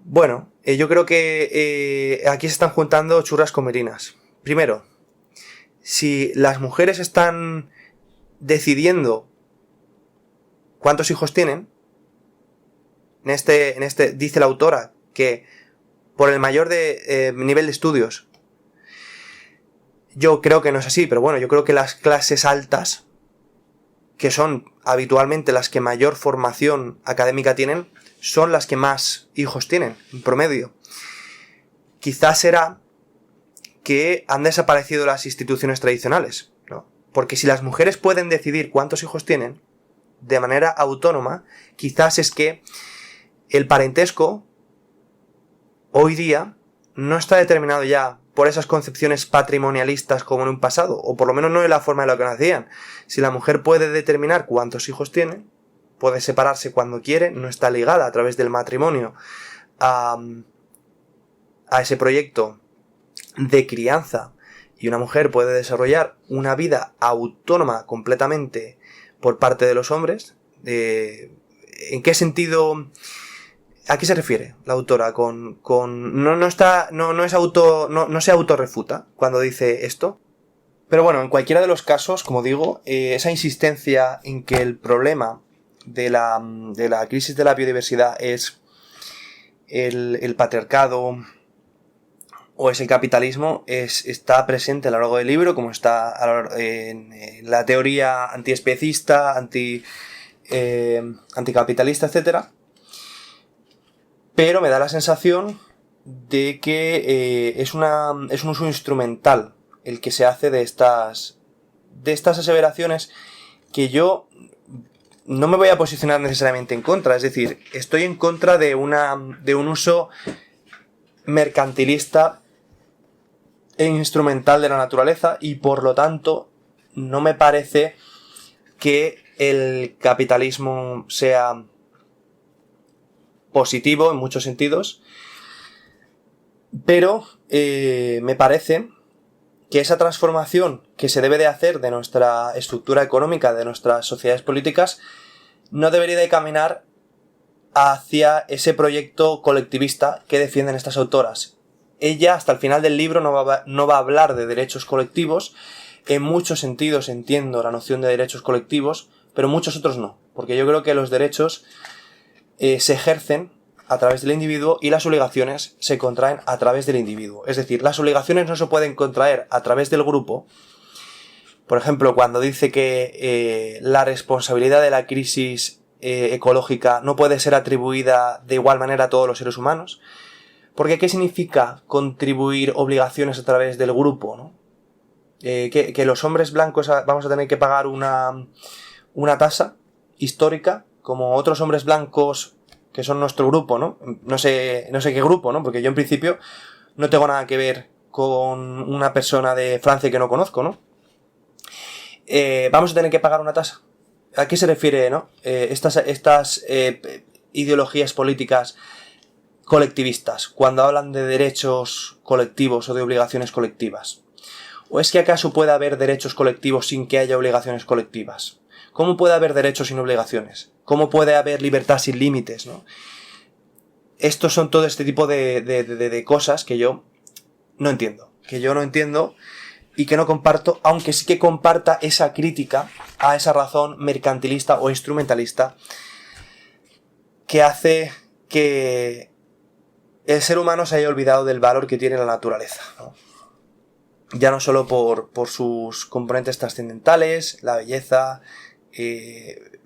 Speaker 1: Bueno, yo creo que aquí se están juntando churras con merinas. Primero, si las mujeres están decidiendo cuántos hijos tienen, en este dice la autora que por el mayor nivel de estudios, yo creo que no es así, pero bueno, yo creo que las clases altas, que son habitualmente las que mayor formación académica tienen, son las que más hijos tienen, en promedio. Quizás será que han desaparecido las instituciones tradicionales, ¿no? Porque si las mujeres pueden decidir cuántos hijos tienen de manera autónoma, quizás es que el parentesco hoy día no está determinado ya por esas concepciones patrimonialistas como en un pasado, o por lo menos no de la forma en la que nacían. Si la mujer puede determinar cuántos hijos tiene, puede separarse cuando quiere, no está ligada a través del matrimonio a ese proyecto de crianza, y una mujer puede desarrollar una vida autónoma completamente por parte de los hombres. ¿En qué sentido? ¿A qué se refiere la autora no se autorrefuta cuando dice esto? Pero bueno, en cualquiera de los casos, como digo, esa insistencia en que el problema de la crisis de la biodiversidad es el patriarcado o es el capitalismo, está presente a lo largo del libro, como está en la teoría antiespecista, anticapitalista, etcétera. Pero me da la sensación de que es un uso instrumental el que se hace de estas aseveraciones, que yo no me voy a posicionar necesariamente en contra. Es decir, estoy en contra de un uso mercantilista e instrumental de la naturaleza, y por lo tanto no me parece que el capitalismo sea positivo en muchos sentidos, pero me parece que esa transformación que se debe de hacer de nuestra estructura económica, de nuestras sociedades políticas, no debería de caminar hacia ese proyecto colectivista que defienden estas autoras. Ella, hasta el final del libro, no va a hablar de derechos colectivos. En muchos sentidos entiendo la noción de derechos colectivos, pero muchos otros no, porque yo creo que los derechos se ejercen a través del individuo y las obligaciones se contraen a través del individuo. Es decir, las obligaciones no se pueden contraer a través del grupo. Por ejemplo, cuando dice que la responsabilidad de la crisis ecológica no puede ser atribuida de igual manera a todos los seres humanos. Porque ¿qué significa contribuir obligaciones a través del grupo, ¿no? Que los hombres blancos vamos a tener que pagar una tasa histórica, como otros hombres blancos que son nuestro grupo, ¿no? No sé qué grupo, ¿no? Porque yo en principio no tengo nada que ver con una persona de Francia que no conozco, ¿no? Vamos a tener que pagar una tasa. ¿A qué se refiere, no? Estas ideologías políticas colectivistas, cuando hablan de derechos colectivos o de obligaciones colectivas. ¿O es que acaso puede haber derechos colectivos sin que haya obligaciones colectivas? ¿Cómo puede haber derechos sin obligaciones? ¿Cómo puede haber libertad sin límites, no? Estos son todo este tipo de cosas que yo no entiendo. y que no comparto, aunque sí que comparta esa crítica a esa razón mercantilista o instrumentalista que hace que el ser humano se haya olvidado del valor que tiene la naturaleza, ¿no? Ya no solo por sus componentes trascendentales, la belleza,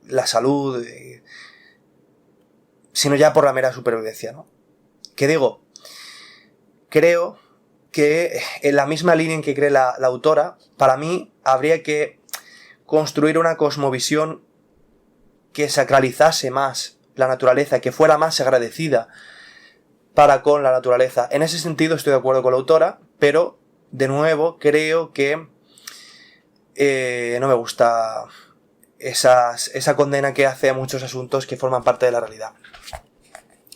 Speaker 1: la salud, sino ya por la mera supervivencia, ¿no? ¿Qué digo? Creo que en la misma línea en que cree la autora, para mí habría que construir una cosmovisión que sacralizase más la naturaleza, que fuera más agradecida para con la naturaleza. En ese sentido estoy de acuerdo con la autora, pero de nuevo creo que no me gusta esa condena que hace a muchos asuntos que forman parte de la realidad.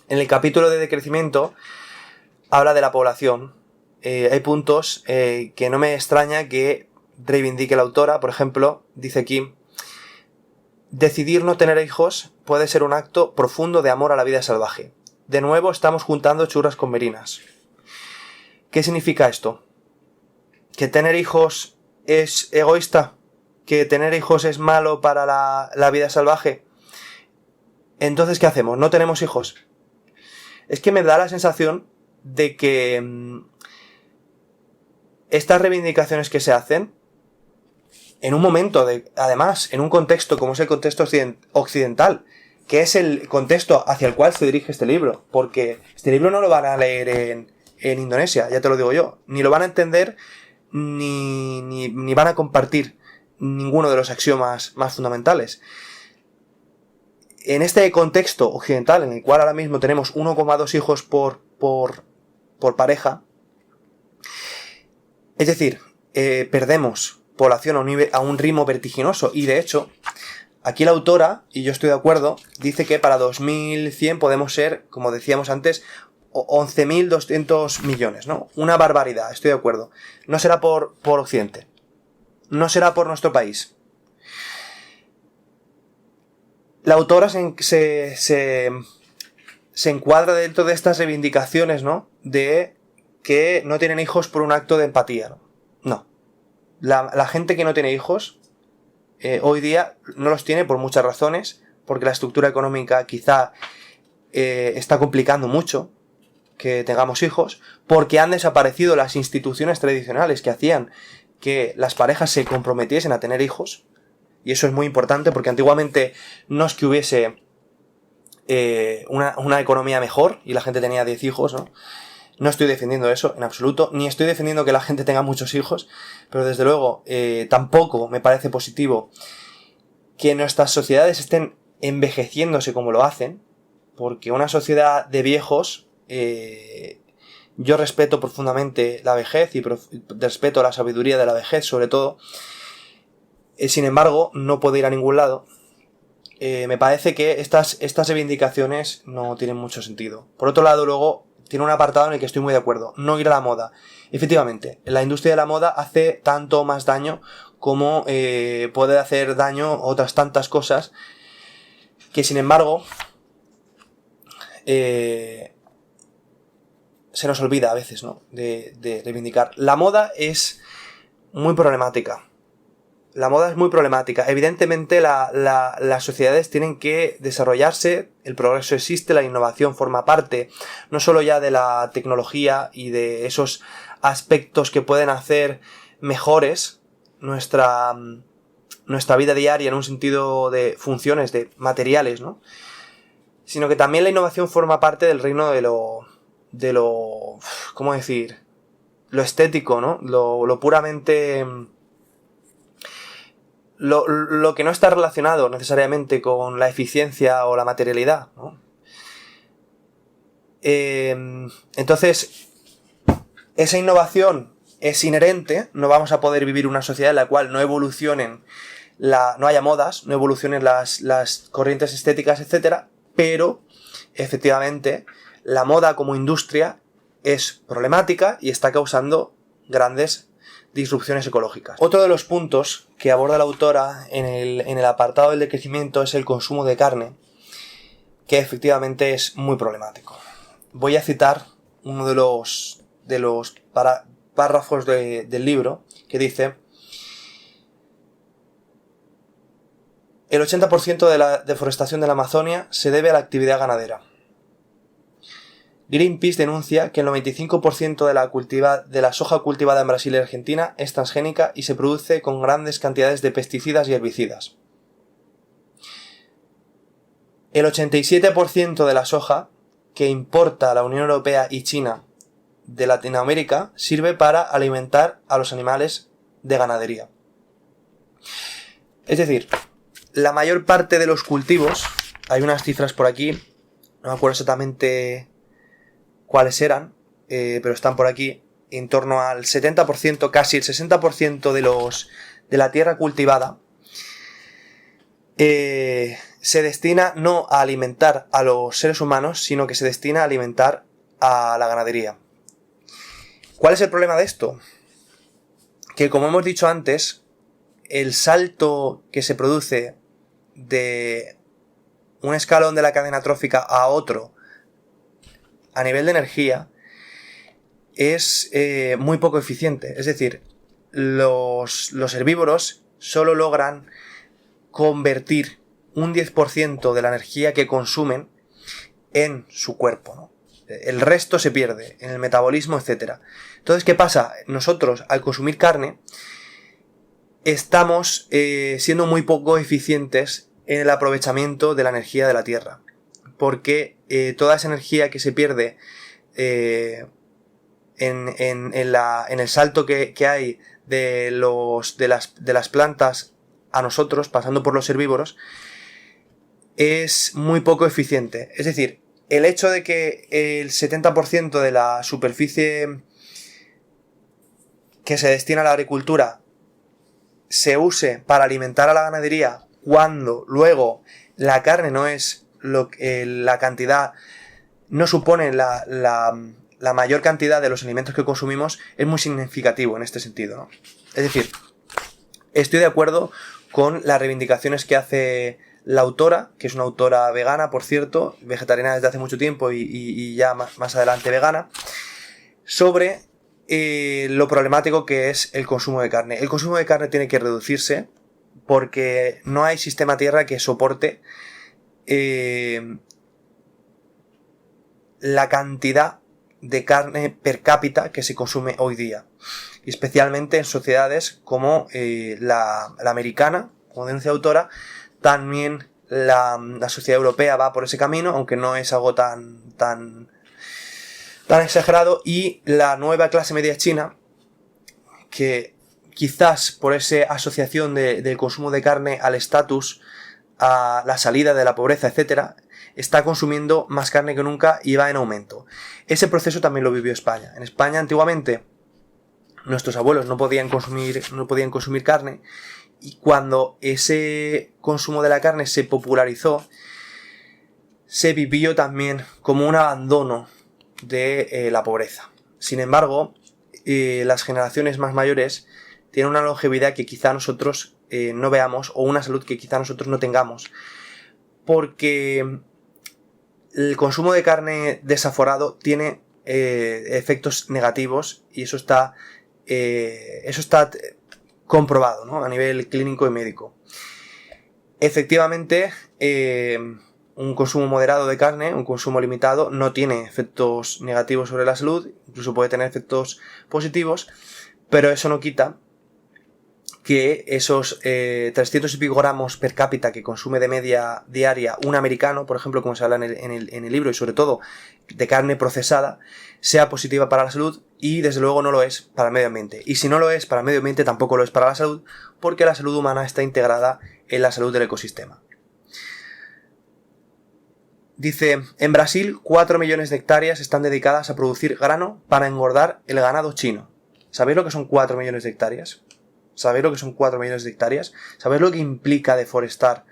Speaker 1: En el capítulo de decrecimiento habla de la población. Hay puntos que no me extraña que reivindique la autora. Por ejemplo, dice aquí: decidir no tener hijos puede ser un acto profundo de amor a la vida salvaje. De nuevo estamos juntando churras con merinas. ¿Qué significa esto? ¿Que tener hijos es egoísta? ¿Que tener hijos es malo para la vida salvaje? Entonces, ¿qué hacemos? ¿No tenemos hijos? Es que me da la sensación de que estas reivindicaciones que se hacen en un momento, además, en un contexto como es el contexto occidental, que es el contexto hacia el cual se dirige este libro, porque este libro no lo van a leer en Indonesia, ya te lo digo yo, ni lo van a entender, ni van a compartir ninguno de los axiomas más fundamentales. En este contexto occidental, en el cual ahora mismo tenemos 1,2 hijos por pareja, es decir, perdemos población a un ritmo vertiginoso, y de hecho, aquí la autora, y yo estoy de acuerdo, dice que para 2100 podemos ser, como decíamos antes, 11.200 millones, ¿no? Una barbaridad, estoy de acuerdo. No será por Occidente. No será por nuestro país. La autora se encuadra dentro de estas reivindicaciones, ¿no? De que no tienen hijos por un acto de empatía, ¿no? No. La gente que no tiene hijos hoy día no los tiene por muchas razones, porque la estructura económica quizá está complicando mucho que tengamos hijos, porque han desaparecido las instituciones tradicionales que hacían que las parejas se comprometiesen a tener hijos, y eso es muy importante porque antiguamente no es que hubiese una economía mejor y la gente tenía 10 hijos, ¿no? No estoy defendiendo eso en absoluto, ni estoy defendiendo que la gente tenga muchos hijos, pero desde luego tampoco me parece positivo que nuestras sociedades estén envejeciéndose como lo hacen, porque una sociedad de viejos, yo respeto profundamente la vejez y respeto la sabiduría de la vejez sobre todo, sin embargo no puede ir a ningún lado. Me parece que estas reivindicaciones no tienen mucho sentido. Por otro lado, luego tiene un apartado en el que estoy muy de acuerdo: no ir a la moda. Efectivamente, la industria de la moda hace tanto más daño como puede hacer daño otras tantas cosas que, sin embargo, se nos olvida a veces, ¿no? de reivindicar. La moda es muy problemática. La moda es muy problemática. Evidentemente las sociedades tienen que desarrollarse, el progreso existe, la innovación forma parte, no solo ya de la tecnología y de esos aspectos que pueden hacer mejores nuestra vida diaria en un sentido de funciones, de materiales, ¿no? Sino que también la innovación forma parte del reino de lo ¿cómo decir? Lo estético, ¿no? Lo puramente... Lo que no está relacionado necesariamente con la eficiencia o la materialidad, ¿no? Entonces, esa innovación es inherente. No vamos a poder vivir una sociedad en la cual no evolucionen, no haya modas, no evolucionen las corrientes estéticas, etcétera. Pero, efectivamente, la moda como industria es problemática y está causando grandes disrupciones ecológicas. Otro de los puntos que aborda la autora en el apartado del decrecimiento es el consumo de carne, que efectivamente es muy problemático. Voy a citar uno de los párrafos del libro que dice: el 80% de la deforestación de la Amazonia se debe a la actividad ganadera. Greenpeace denuncia que el 95% de la soja cultivada en Brasil y Argentina es transgénica y se produce con grandes cantidades de pesticidas y herbicidas. El 87% de la soja que importa la Unión Europea y China de Latinoamérica sirve para alimentar a los animales de ganadería. Es decir, la mayor parte de los cultivos, hay unas cifras por aquí, no me acuerdo exactamente cuáles eran, pero están por aquí, en torno al 70%, casi el 60% de la tierra cultivada se destina no a alimentar a los seres humanos, sino que se destina a alimentar a la ganadería. ¿Cuál es el problema de esto? Que, como hemos dicho antes, el salto que se produce de un escalón de la cadena trófica a otro a nivel de energía es muy poco eficiente. Es decir, los herbívoros solo logran convertir un 10% de la energía que consumen en su cuerpo, ¿no? El resto se pierde en el metabolismo, etc. Entonces, ¿qué pasa? Nosotros, al consumir carne, estamos siendo muy poco eficientes en el aprovechamiento de la energía de la tierra, porque toda esa energía que se pierde en el salto que hay de las plantas a nosotros, pasando por los herbívoros, es muy poco eficiente. Es decir, el hecho de que el 70% de la superficie que se destina a la agricultura se use para alimentar a la ganadería, cuando luego la carne no es la cantidad, no supone la mayor cantidad de los alimentos que consumimos, es muy significativo en este sentido, ¿no? Es decir, estoy de acuerdo con las reivindicaciones que hace la autora, que es una autora vegana, por cierto, vegetariana desde hace mucho tiempo y ya más adelante vegana, sobre lo problemático que es el consumo de carne. El consumo de carne tiene que reducirse porque no hay sistema tierra que soporte la cantidad de carne per cápita que se consume hoy día, y especialmente en sociedades como la americana, como denuncia la autora. También la sociedad europea va por ese camino, aunque no es algo tan exagerado, y la nueva clase media china, que quizás por esa asociación del consumo de carne al estatus, a la salida de la pobreza, etc., está consumiendo más carne que nunca y va en aumento. Ese proceso también lo vivió España. En España, antiguamente, nuestros abuelos no podían consumir carne, y cuando ese consumo de la carne se popularizó, se vivió también como un abandono de la pobreza. Sin embargo, las generaciones más mayores tienen una longevidad que quizá nosotros no veamos, o una salud que quizá nosotros no tengamos, porque el consumo de carne desaforado tiene efectos negativos, y eso está comprobado, ¿no? A nivel clínico y médico. Efectivamente, un consumo moderado de carne, un consumo limitado, no tiene efectos negativos sobre la salud, incluso puede tener efectos positivos, pero eso no quita que esos 300 y pico gramos per cápita que consume de media diaria un americano, por ejemplo, como se habla en el libro, y sobre todo de carne procesada, sea positiva para la salud, y desde luego no lo es para el medio ambiente. Y si no lo es para el medio ambiente, tampoco lo es para la salud, porque la salud humana está integrada en la salud del ecosistema. Dice, en Brasil 4 millones de hectáreas están dedicadas a producir grano para engordar el ganado chino. ¿Sabéis lo que son 4 millones de hectáreas? ¿Sabéis lo que son 4 millones de hectáreas? ¿Sabéis lo que implica deforestar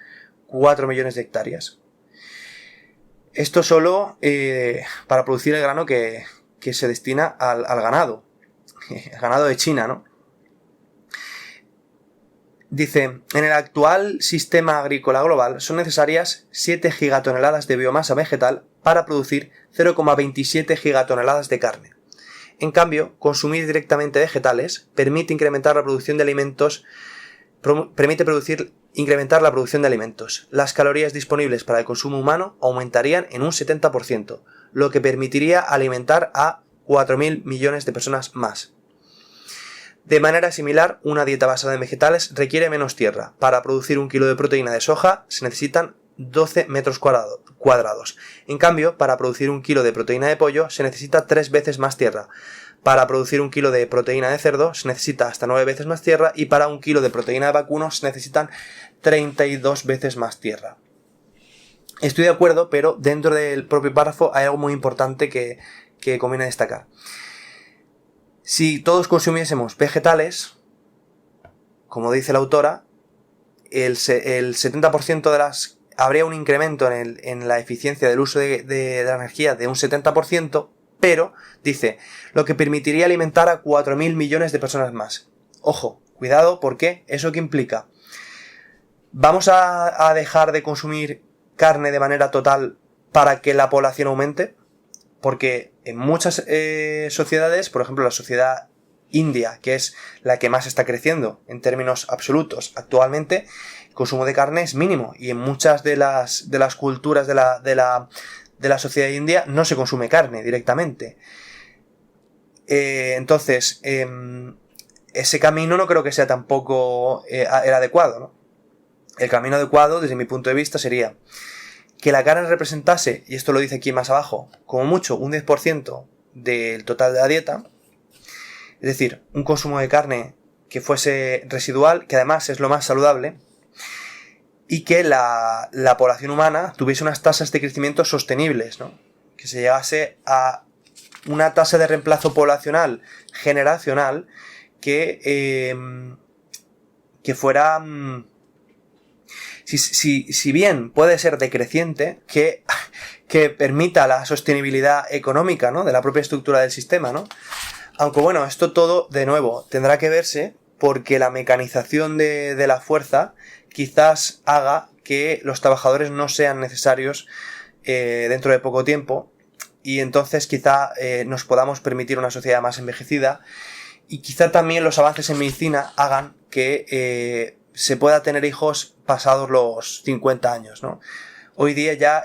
Speaker 1: 4 millones de hectáreas? Esto solo para producir el grano que se destina al ganado. El ganado de China, ¿no? Dice, en el actual sistema agrícola global son necesarias 7 gigatoneladas de biomasa vegetal para producir 0,27 gigatoneladas de carne. En cambio, consumir directamente vegetales permite incrementar la producción de alimentos, incrementar la producción de alimentos. Las calorías disponibles para el consumo humano aumentarían en un 70%, lo que permitiría alimentar a 4.000 millones de personas más. De manera similar, una dieta basada en vegetales requiere menos tierra. Para producir 1 kilo de proteína de soja se necesitan 12 metros cuadrados. En cambio, para producir 1 kilo de proteína de pollo se necesita 3 veces más tierra. Para producir 1 kilo de proteína de cerdo se necesita hasta 9 veces más tierra, y para 1 kilo de proteína de vacuno se necesitan 32 veces más tierra. Estoy de acuerdo, pero dentro del propio párrafo hay algo muy importante que conviene destacar. Si todos consumiésemos vegetales, como dice la autora, el 70% habría un incremento en la eficiencia del uso de la energía de un 70%, pero, dice, lo que permitiría alimentar a 4.000 millones de personas más. Ojo, cuidado, porque ¿eso qué implica? ¿Vamos a dejar de consumir carne de manera total para que la población aumente? Porque en muchas sociedades, por ejemplo la sociedad india, que es la que más está creciendo en términos absolutos actualmente, el consumo de carne es mínimo, y en muchas de las culturas de la sociedad india no se consume carne directamente. Entonces, ese camino no creo que sea tampoco el adecuado, ¿no? El camino adecuado, desde mi punto de vista, sería que la carne representase, y esto lo dice aquí más abajo, como mucho un 10% del total de la dieta. Es decir, un consumo de carne que fuese residual, que además es lo más saludable, y que la población humana tuviese unas tasas de crecimiento sostenibles, ¿no? Que se llegase a una tasa de reemplazo poblacional generacional que fuera... Si bien puede ser decreciente, que permita la sostenibilidad económica, ¿no?, de la propia estructura del sistema, ¿no? Aunque bueno, esto todo, de nuevo, tendrá que verse, porque la mecanización de la fuerza quizás haga que los trabajadores no sean necesarios dentro de poco tiempo, y entonces quizá nos podamos permitir una sociedad más envejecida, y quizá también los avances en medicina hagan que se pueda tener hijos pasados los 50 años, ¿no? Hoy día ya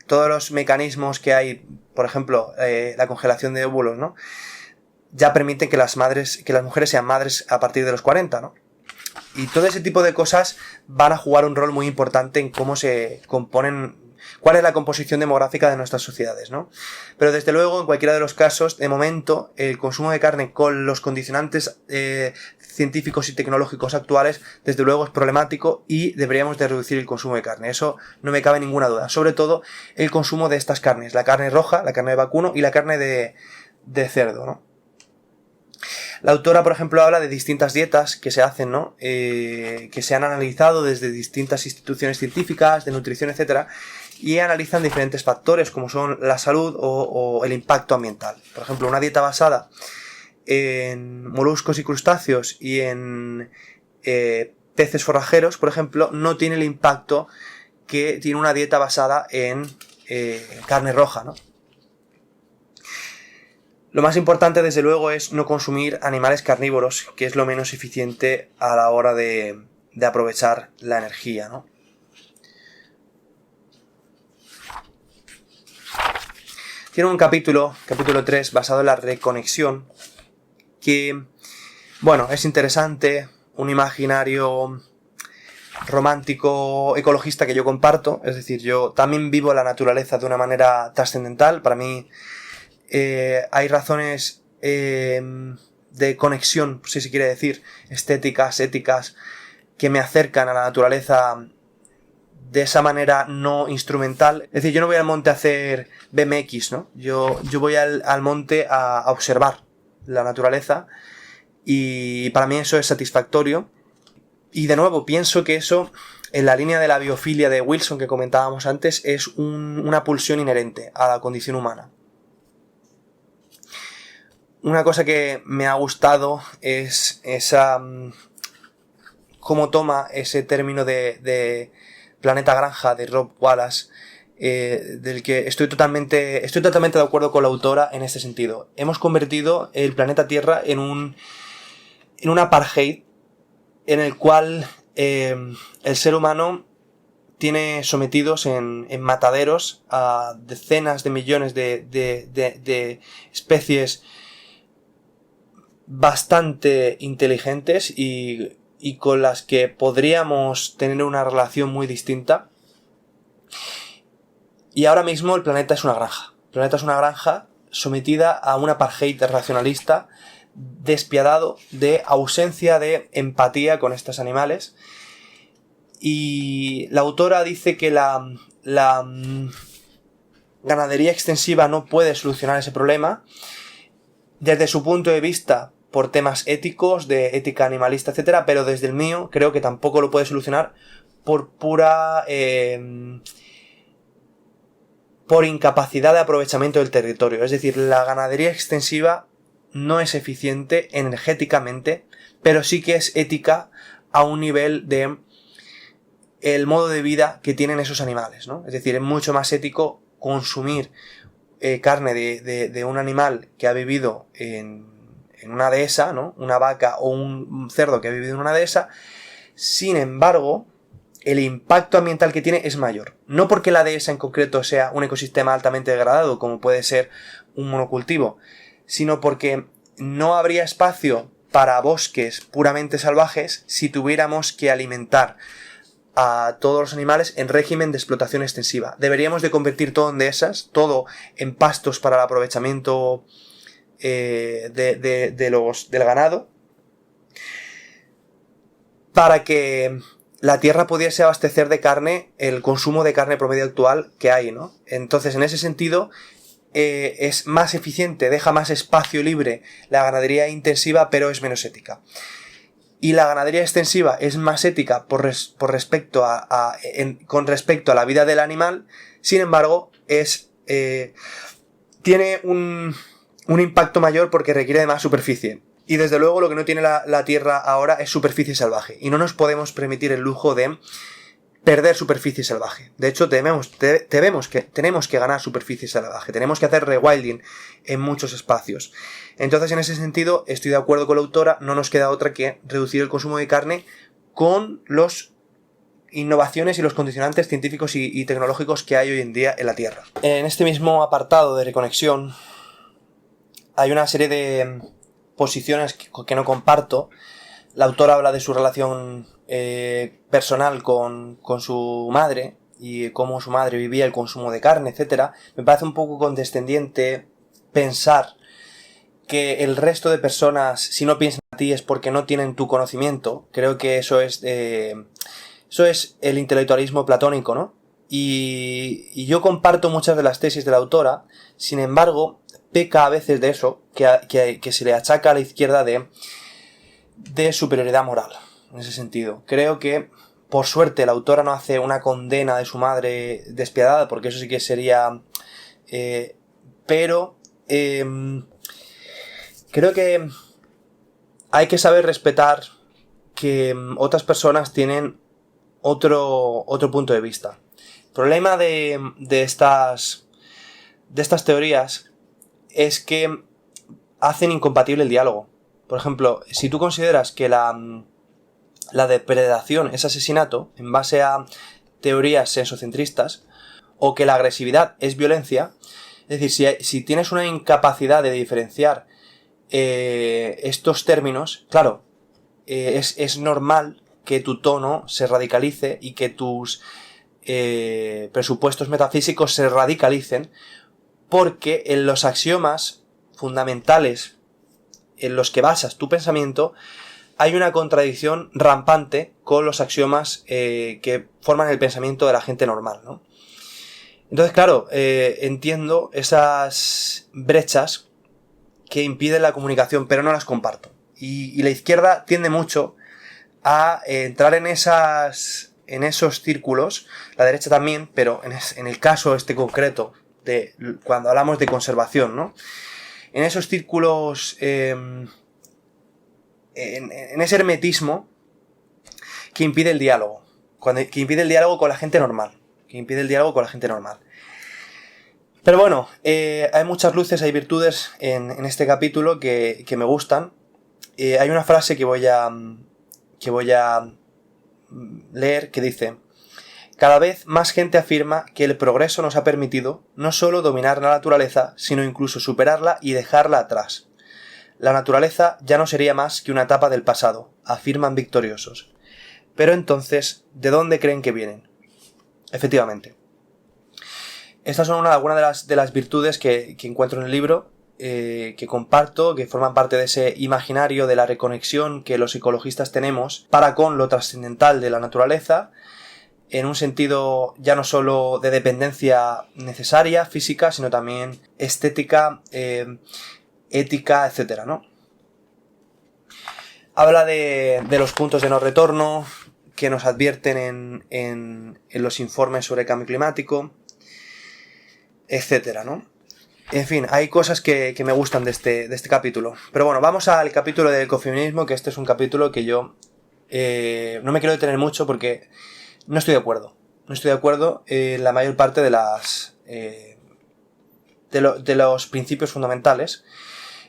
Speaker 1: todos los mecanismos que hay, por ejemplo, la congelación de óvulos, ¿no?, ya permiten que las mujeres sean madres a partir de los 40, ¿no? Y todo ese tipo de cosas van a jugar un rol muy importante en cómo se componen, cuál es la composición demográfica de nuestras sociedades, ¿no? Pero desde luego, en cualquiera de los casos, de momento, el consumo de carne con los condicionantes científicos y tecnológicos actuales, desde luego es problemático, y deberíamos de reducir el consumo de carne. Eso no me cabe ninguna duda. Sobre todo el consumo de estas carnes, la carne roja, la carne de vacuno y la carne de cerdo, ¿no? La autora, por ejemplo, habla de distintas dietas que se hacen, ¿no? Que se han analizado desde distintas instituciones científicas, de nutrición, etcétera, y analizan diferentes factores como son la salud o el impacto ambiental. Por ejemplo, una dieta basada en moluscos y crustáceos y en peces forrajeros, por ejemplo, no tiene el impacto que tiene una dieta basada en carne roja, ¿no? Lo más importante, desde luego, es no consumir animales carnívoros, que es lo menos eficiente a la hora de aprovechar la energía, ¿no? Tiene un capítulo 3, basado en la reconexión, que, bueno, es interesante, un imaginario romántico ecologista que yo comparto. Es decir, yo también vivo la naturaleza de una manera trascendental. Para mí hay razones de conexión, si se quiere decir, estéticas, éticas, que me acercan a la naturaleza de esa manera no instrumental. Es decir, yo no voy al monte a hacer BMX, ¿no? Yo voy al monte a observar la naturaleza, y para mí eso es satisfactorio. Y de nuevo, pienso que eso, en la línea de la biofilia de Wilson que comentábamos antes, es una pulsión inherente a la condición humana. Una cosa que me ha gustado es esa cómo toma ese término de planeta granja de Rob Wallace, del que estoy totalmente de acuerdo con la autora en este sentido. Hemos convertido el planeta Tierra en un apartheid en el cual el ser humano tiene sometidos en mataderos a decenas de millones de especies bastante inteligentes y con las que podríamos tener una relación muy distinta. Y ahora mismo el planeta es una granja. El planeta es una granja sometida a un apartheid racionalista despiadado, de ausencia de empatía con estos animales. Y la autora dice que la ganadería extensiva no puede solucionar ese problema. Desde su punto de vista, por temas éticos, de ética animalista, etcétera, pero desde el mío creo que tampoco lo puede solucionar por pura... por incapacidad de aprovechamiento del territorio. Es decir, la ganadería extensiva no es eficiente energéticamente, pero sí que es ética a un nivel de el modo de vida que tienen esos animales, ¿no? Es decir, es mucho más ético consumir carne de un animal que ha vivido en una dehesa, ¿no? Una vaca o un cerdo que ha vivido en una dehesa. Sin embargo, el impacto ambiental que tiene es mayor. No porque la dehesa en concreto sea un ecosistema altamente degradado, como puede ser un monocultivo, sino porque no habría espacio para bosques puramente salvajes si tuviéramos que alimentar a todos los animales en régimen de explotación extensiva. Deberíamos de convertir todo en dehesas, todo en pastos para el aprovechamiento del ganado, para que la tierra pudiese abastecer de carne el consumo de carne promedio actual que hay, ¿no? Entonces, en ese sentido, es más eficiente, deja más espacio libre la ganadería intensiva, pero es menos ética. Y la ganadería extensiva es más ética con respecto a la vida del animal. Sin embargo, tiene un impacto mayor porque requiere de más superficie. Y desde luego lo que no tiene la tierra ahora es superficie salvaje. Y no nos podemos permitir el lujo de perder superficie salvaje. De hecho, tenemos que ganar superficie salvaje. Tenemos que hacer rewilding en muchos espacios. Entonces, en ese sentido, estoy de acuerdo con la autora. No nos queda otra que reducir el consumo de carne con las innovaciones y los condicionantes científicos y tecnológicos que hay hoy en día en la Tierra. En este mismo apartado de reconexión hay una serie de posiciones que no comparto. La autora habla de su relación personal con su madre y cómo su madre vivía el consumo de carne, etcétera. Me parece un poco condescendiente pensar que el resto de personas, si no piensan a ti, es porque no tienen tu conocimiento. Creo que eso es el intelectualismo platónico, ¿no? Y yo comparto muchas de las tesis de la autora. Sin embargo, peca a veces de eso, que se le achaca a la izquierda de superioridad moral, en ese sentido. Creo que, por suerte, la autora no hace una condena de su madre despiadada, porque eso sí que sería... pero creo que hay que saber respetar que otras personas tienen otro punto de vista. El problema de estas teorías es que hacen incompatible el diálogo. Por ejemplo, si tú consideras que la depredación es asesinato en base a teorías sensocentristas, o que la agresividad es violencia, es decir, si tienes una incapacidad de diferenciar estos términos, claro, es normal que tu tono se radicalice y que tus presupuestos metafísicos se radicalicen, porque en los axiomas fundamentales en los que basas tu pensamiento hay una contradicción rampante con los axiomas que forman el pensamiento de la gente normal, ¿no? Entonces, claro, entiendo esas brechas que impiden la comunicación, pero no las comparto. Y la izquierda tiende mucho a entrar en esos círculos, la derecha también, pero en el caso concreto de cuando hablamos de conservación, ¿no? En esos círculos, en ese hermetismo que impide el diálogo, que impide el diálogo con la gente normal. que impide el diálogo con la gente normal. Pero bueno, hay muchas luces, hay virtudes en este capítulo que me gustan. Hay una frase que voy a leer que dice: cada vez más gente afirma que el progreso nos ha permitido no solo dominar la naturaleza, sino incluso superarla y dejarla atrás. La naturaleza ya no sería más que una etapa del pasado, afirman victoriosos. Pero entonces, ¿de dónde creen que vienen? Efectivamente. Estas son algunas de las virtudes que encuentro en el libro, que comparto, que forman parte de ese imaginario de la reconexión que los ecologistas tenemos para con lo trascendental de la naturaleza, en un sentido ya no solo de dependencia necesaria, física, sino también estética, ética, etc., ¿no? Habla de los puntos de no retorno que nos advierten en los informes sobre cambio climático, etc., ¿no? En fin, hay cosas que me gustan de este capítulo. Pero bueno, vamos al capítulo del ecofeminismo, que este es un capítulo que yo no me quiero detener mucho porque no estoy de acuerdo. No estoy de acuerdo en la mayor parte de los principios fundamentales.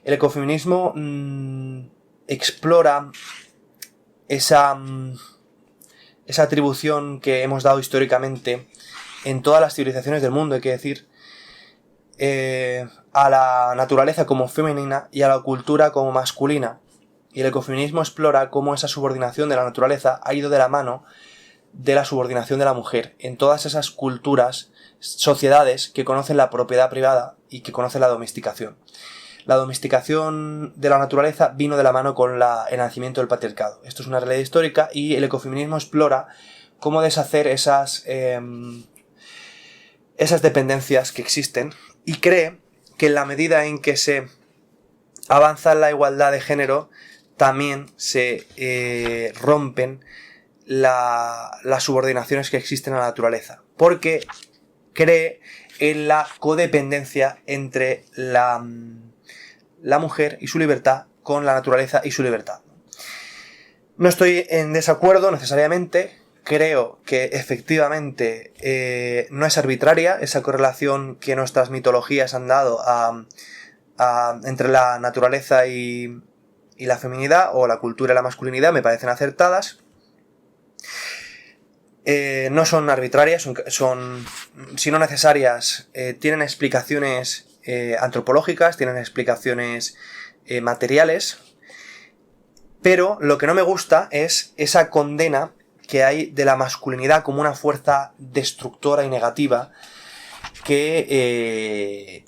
Speaker 1: El ecofeminismo explora esa atribución que hemos dado históricamente en todas las civilizaciones del mundo, hay que decir, a la naturaleza como femenina y a la cultura como masculina. Y el ecofeminismo explora cómo esa subordinación de la naturaleza ha ido de la mano de la subordinación de la mujer en todas esas culturas, sociedades que conocen la propiedad privada y que conocen la domesticación. La domesticación de la naturaleza vino de la mano con el nacimiento del patriarcado. Esto es una realidad histórica y el ecofeminismo explora cómo deshacer esas dependencias que existen y cree que en la medida en que se avanza en la igualdad de género también se rompen las subordinaciones que existen a la naturaleza, porque cree en la codependencia entre la mujer y su libertad con la naturaleza y su libertad. No estoy en desacuerdo necesariamente, creo que efectivamente no es arbitraria esa correlación que nuestras mitologías han dado entre la naturaleza y la feminidad, o la cultura y la masculinidad, me parecen acertadas. No son arbitrarias, son si no necesarias, tienen explicaciones antropológicas, tienen explicaciones materiales, pero lo que no me gusta es esa condena que hay de la masculinidad como una fuerza destructora y negativa que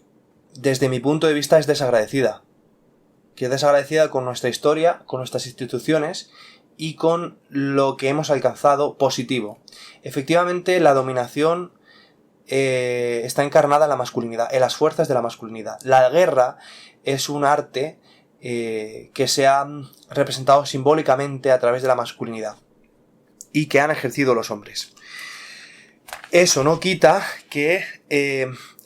Speaker 1: desde mi punto de vista es desagradecida, con nuestra historia, con nuestras instituciones y con lo que hemos alcanzado positivo. Efectivamente, la dominación está encarnada en la masculinidad, en las fuerzas de la masculinidad. La guerra es un arte que se ha representado simbólicamente a través de la masculinidad y que han ejercido los hombres. Eso no quita que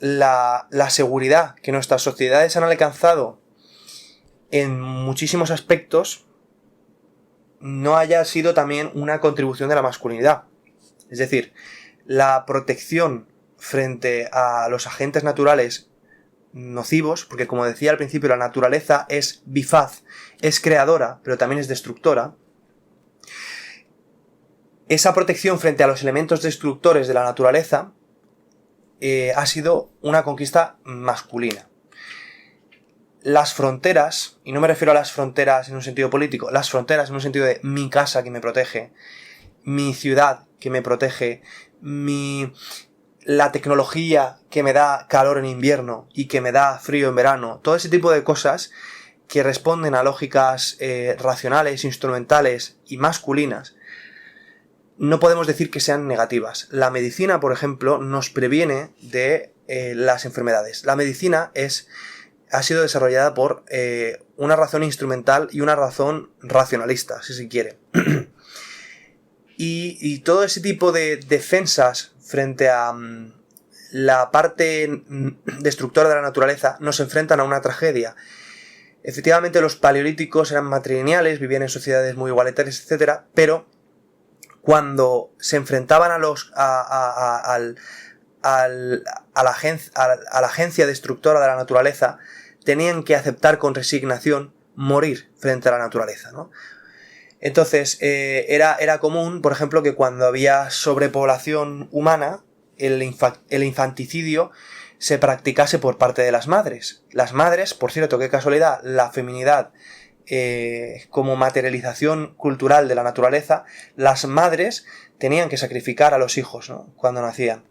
Speaker 1: la seguridad que nuestras sociedades han alcanzado en muchísimos aspectos no haya sido también una contribución de la masculinidad. Es decir, la protección frente a los agentes naturales nocivos, porque como decía al principio, la naturaleza es bifaz, es creadora, pero también es destructora. Esa protección frente a los elementos destructores de la naturaleza ha sido una conquista masculina. Las fronteras, y no me refiero a las fronteras en un sentido político, las fronteras en un sentido de mi casa que me protege, mi ciudad que me protege, la tecnología que me da calor en invierno y que me da frío en verano, todo ese tipo de cosas que responden a lógicas racionales, instrumentales y masculinas, no podemos decir que sean negativas. La medicina, por ejemplo, nos previene de las enfermedades. La medicina ha sido desarrollada por una razón instrumental y una razón racionalista, si se quiere. y todo ese tipo de defensas frente a la parte destructora de la naturaleza nos enfrentan a una tragedia. Efectivamente, los paleolíticos eran matrilineales, vivían en sociedades muy igualitarias, etc., pero cuando se enfrentaban a la agencia destructora de la naturaleza, tenían que aceptar con resignación morir frente a la naturaleza, ¿no? Entonces, era común, por ejemplo, que cuando había sobrepoblación humana, el infanticidio se practicase por parte de las madres. Las madres, por cierto, qué casualidad, la feminidad como materialización cultural de la naturaleza, las madres tenían que sacrificar a los hijos, ¿no?, cuando nacían.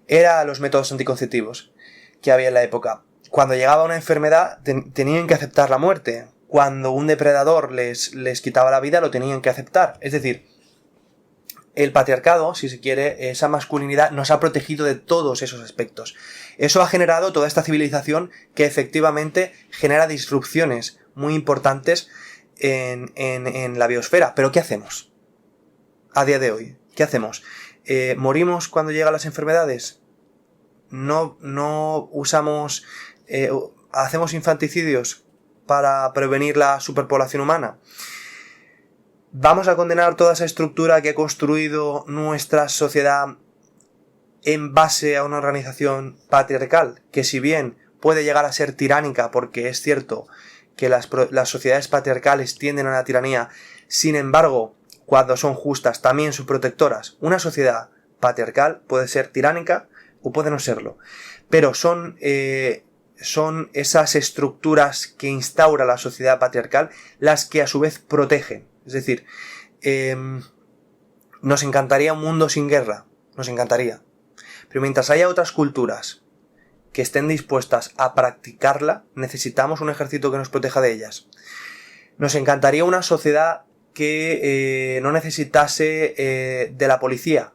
Speaker 1: Eran los métodos anticonceptivos que había en la época. Cuando llegaba una enfermedad, tenían que aceptar la muerte. Cuando un depredador les quitaba la vida, lo tenían que aceptar. Es decir, el patriarcado, si se quiere, esa masculinidad, nos ha protegido de todos esos aspectos. Eso ha generado toda esta civilización que efectivamente genera disrupciones muy importantes en la biosfera. Pero ¿qué hacemos a día de hoy? ¿Qué hacemos? ¿Morimos cuando llegan las enfermedades? No usamos... ¿hacemos infanticidios para prevenir la superpoblación humana? ¿Vamos a condenar toda esa estructura que ha construido nuestra sociedad en base a una organización patriarcal? Que si bien puede llegar a ser tiránica, porque es cierto que las sociedades patriarcales tienden a la tiranía, sin embargo, cuando son justas, también son protectoras. Una sociedad patriarcal puede ser tiránica o puede no serlo, pero son esas estructuras que instaura la sociedad patriarcal las que a su vez protegen. Es decir, nos encantaría un mundo sin guerra, nos encantaría, pero mientras haya otras culturas que estén dispuestas a practicarla, necesitamos un ejército que nos proteja de ellas. Nos encantaría una sociedad que no necesitase de la policía,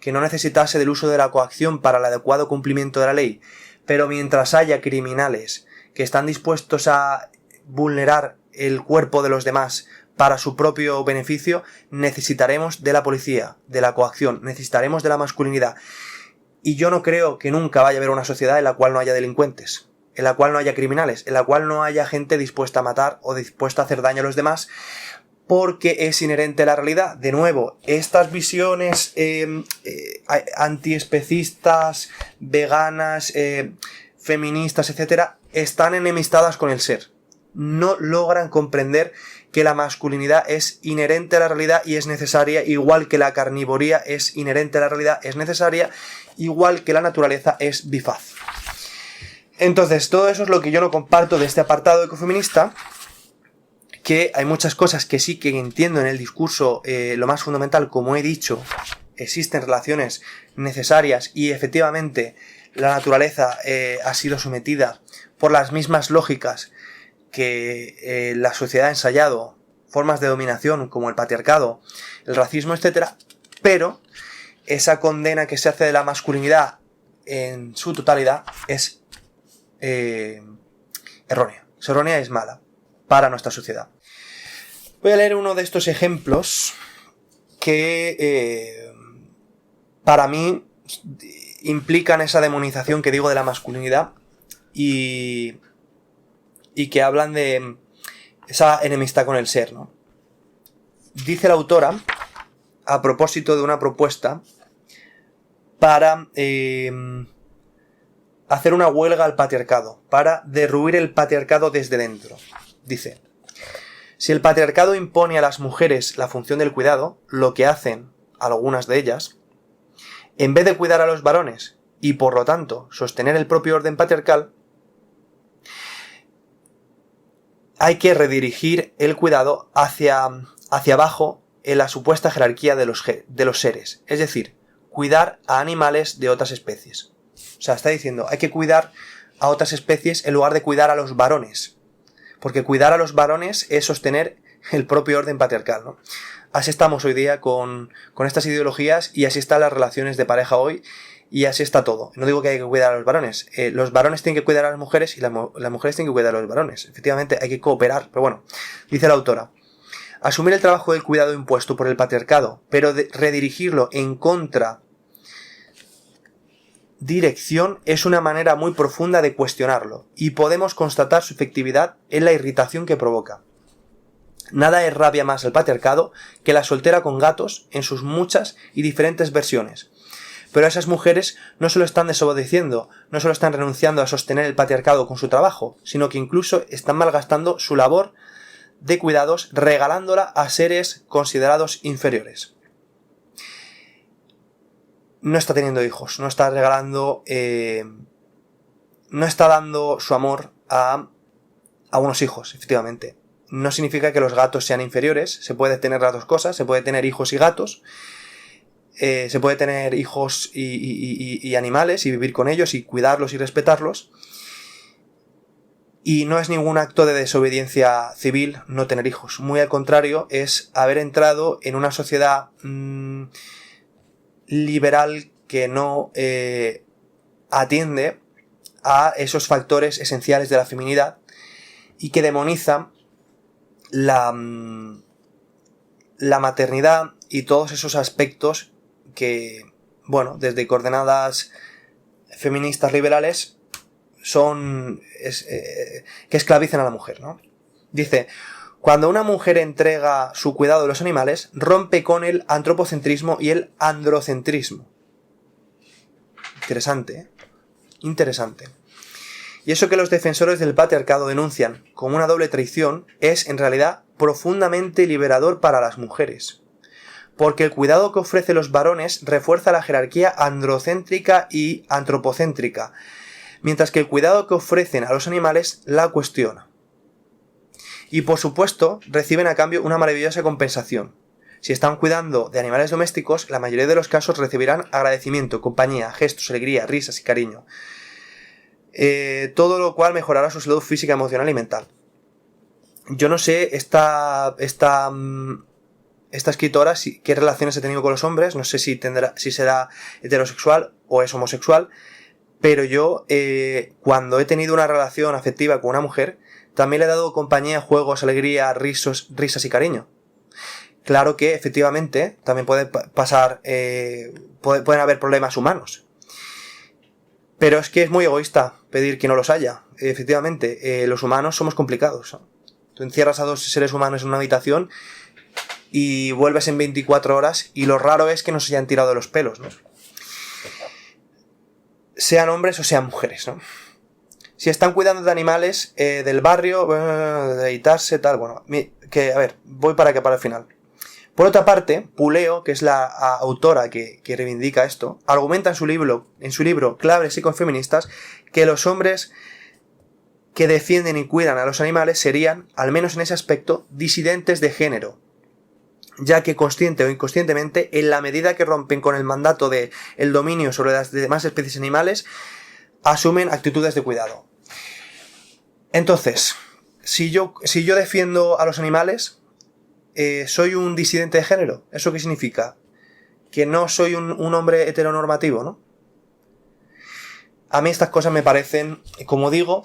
Speaker 1: que no necesitase del uso de la coacción para el adecuado cumplimiento de la ley, pero mientras haya criminales que están dispuestos a vulnerar el cuerpo de los demás para su propio beneficio, necesitaremos de la policía, de la coacción, necesitaremos de la masculinidad. Y yo no creo que nunca vaya a haber una sociedad en la cual no haya delincuentes, en la cual no haya criminales, en la cual no haya gente dispuesta a matar o dispuesta a hacer daño a los demás, porque es inherente a la realidad. De nuevo, estas visiones antiespecistas, veganas, feministas, etcétera, están enemistadas con el ser. No logran comprender que la masculinidad es inherente a la realidad y es necesaria, igual que la carnivoría es inherente a la realidad, es necesaria, igual que la naturaleza es bifaz. Entonces, todo eso es lo que yo no comparto de este apartado ecofeminista, que hay muchas cosas que sí que entiendo en el discurso, lo más fundamental, como he dicho, existen relaciones necesarias y efectivamente la naturaleza ha sido sometida por las mismas lógicas que la sociedad ha ensayado, formas de dominación como el patriarcado, el racismo, etc. Pero esa condena que se hace de la masculinidad en su totalidad es errónea. Es errónea y es mala para nuestra sociedad. Voy a leer uno de estos ejemplos que para mí implican esa demonización que digo de la masculinidad y que hablan de esa enemistad con el ser, ¿no? Dice la autora, a propósito de una propuesta para hacer una huelga al patriarcado, para derruir el patriarcado desde dentro. Dice: si el patriarcado impone a las mujeres la función del cuidado, lo que hacen algunas de ellas, en vez de cuidar a los varones y por lo tanto sostener el propio orden patriarcal, hay que redirigir el cuidado hacia abajo en la supuesta jerarquía de los seres. Es decir, cuidar a animales de otras especies. O sea, está diciendo, hay que cuidar a otras especies en lugar de cuidar a los varones. Porque cuidar a los varones es sostener el propio orden patriarcal, ¿no? Así estamos hoy día con estas ideologías y así están las relaciones de pareja hoy. Y así está todo. No digo que hay que cuidar a los varones. Los varones tienen que cuidar a las mujeres y las mujeres tienen que cuidar a los varones. Efectivamente hay que cooperar. Pero bueno, dice la autora: asumir el trabajo del cuidado impuesto por el patriarcado, pero redirigirlo en contra dirección es una manera muy profunda de cuestionarlo. Y podemos constatar su efectividad en la irritación que provoca. Nada irrabia más al patriarcado que la soltera con gatos en sus muchas y diferentes versiones. Pero esas mujeres no solo están desobedeciendo, no solo están renunciando a sostener el patriarcado con su trabajo, sino que incluso están malgastando su labor de cuidados regalándola a seres considerados inferiores. No está teniendo hijos, no está regalando, no está dando su amor a unos hijos, efectivamente. No significa que los gatos sean inferiores, se puede tener las dos cosas, se puede tener hijos y gatos, se puede tener hijos y animales y vivir con ellos y cuidarlos y respetarlos. Y no es ningún acto de desobediencia civil no tener hijos. Muy al contrario, es haber entrado en una sociedad liberal que no atiende a esos factores esenciales de la feminidad y que demoniza la maternidad y todos esos aspectos que, bueno, desde coordenadas feministas liberales que esclavizan a la mujer, ¿no? Dice: cuando una mujer entrega su cuidado de los animales, rompe con el antropocentrismo y el androcentrismo. Interesante, ¿eh? Interesante. Y eso que los defensores del patriarcado denuncian como una doble traición es, en realidad, profundamente liberador para las mujeres. Porque el cuidado que ofrece los varones refuerza la jerarquía androcéntrica y antropocéntrica, mientras que el cuidado que ofrecen a los animales la cuestiona. Y por supuesto, reciben a cambio una maravillosa compensación. Si están cuidando de animales domésticos, la mayoría de los casos recibirán agradecimiento, compañía, gestos, alegría, risas y cariño. Todo lo cual mejorará su salud física, emocional y mental. Yo no sé esta escritora qué relaciones ha tenido con los hombres, no sé si será heterosexual o es homosexual, pero yo cuando he tenido una relación afectiva con una mujer, también le he dado compañía, juegos, alegría, risas y cariño. Claro que efectivamente también puede pasar, pueden haber problemas humanos. Pero es que es muy egoísta pedir que no los haya. Efectivamente, los humanos somos complicados. Tú encierras a dos seres humanos en una habitación y vuelves en 24 horas y lo raro es que no se hayan tirado de los pelos, ¿no? Sean hombres o sean mujeres, ¿no? Si están cuidando de animales del barrio, de editarse, tal, bueno, a ver, voy para el final. Por otra parte, Puleo, que es la autora que reivindica esto, argumenta en su libro Claves ecofeministas que los hombres que defienden y cuidan a los animales serían, al menos en ese aspecto, disidentes de género, ya que consciente o inconscientemente, en la medida que rompen con el mandato de el dominio sobre las demás especies animales, asumen actitudes de cuidado. Entonces, si yo defiendo a los animales, ¿soy un disidente de género? ¿Eso qué significa? Que no soy un hombre heteronormativo, ¿no? A mí estas cosas me parecen, como digo,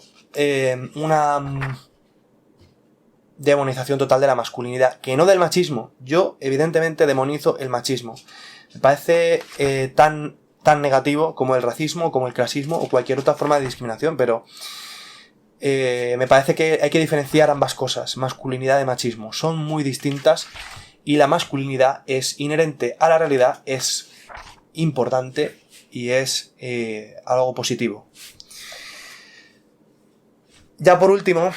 Speaker 1: una demonización total de la masculinidad, que no del machismo. Yo, evidentemente, demonizo el machismo. Me parece tan negativo como el racismo, como el clasismo o cualquier otra forma de discriminación, pero me parece que hay que diferenciar ambas cosas, masculinidad y machismo. Son muy distintas y la masculinidad es inherente a la realidad, es importante y es algo positivo. Ya por último,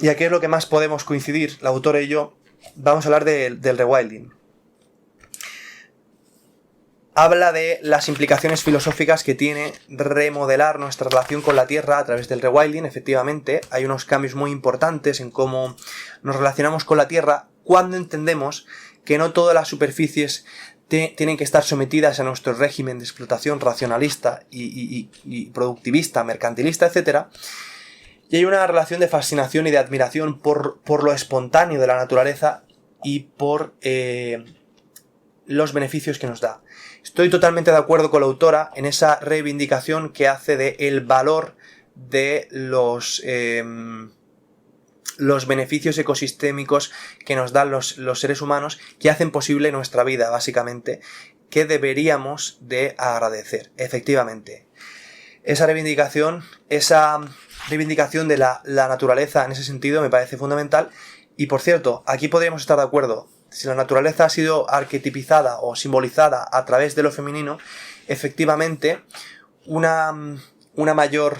Speaker 1: y aquí es lo que más podemos coincidir, la autora y yo, vamos a hablar del rewilding. Habla de las implicaciones filosóficas que tiene remodelar nuestra relación con la Tierra a través del rewilding. Efectivamente, hay unos cambios muy importantes en cómo nos relacionamos con la Tierra cuando entendemos que no todas las superficies tienen que estar sometidas a nuestro régimen de explotación racionalista y productivista, mercantilista, etc. Y hay una relación de fascinación y de admiración por lo espontáneo de la naturaleza y por los beneficios que nos da. Estoy totalmente de acuerdo con la autora en esa reivindicación que hace de el valor de los beneficios ecosistémicos que nos dan los seres humanos, que hacen posible nuestra vida, básicamente, que deberíamos de agradecer, efectivamente. Esa reivindicación de la naturaleza en ese sentido me parece fundamental Y por cierto, aquí podríamos estar de acuerdo. Si la naturaleza ha sido arquetipizada o simbolizada a través de lo femenino, efectivamente una mayor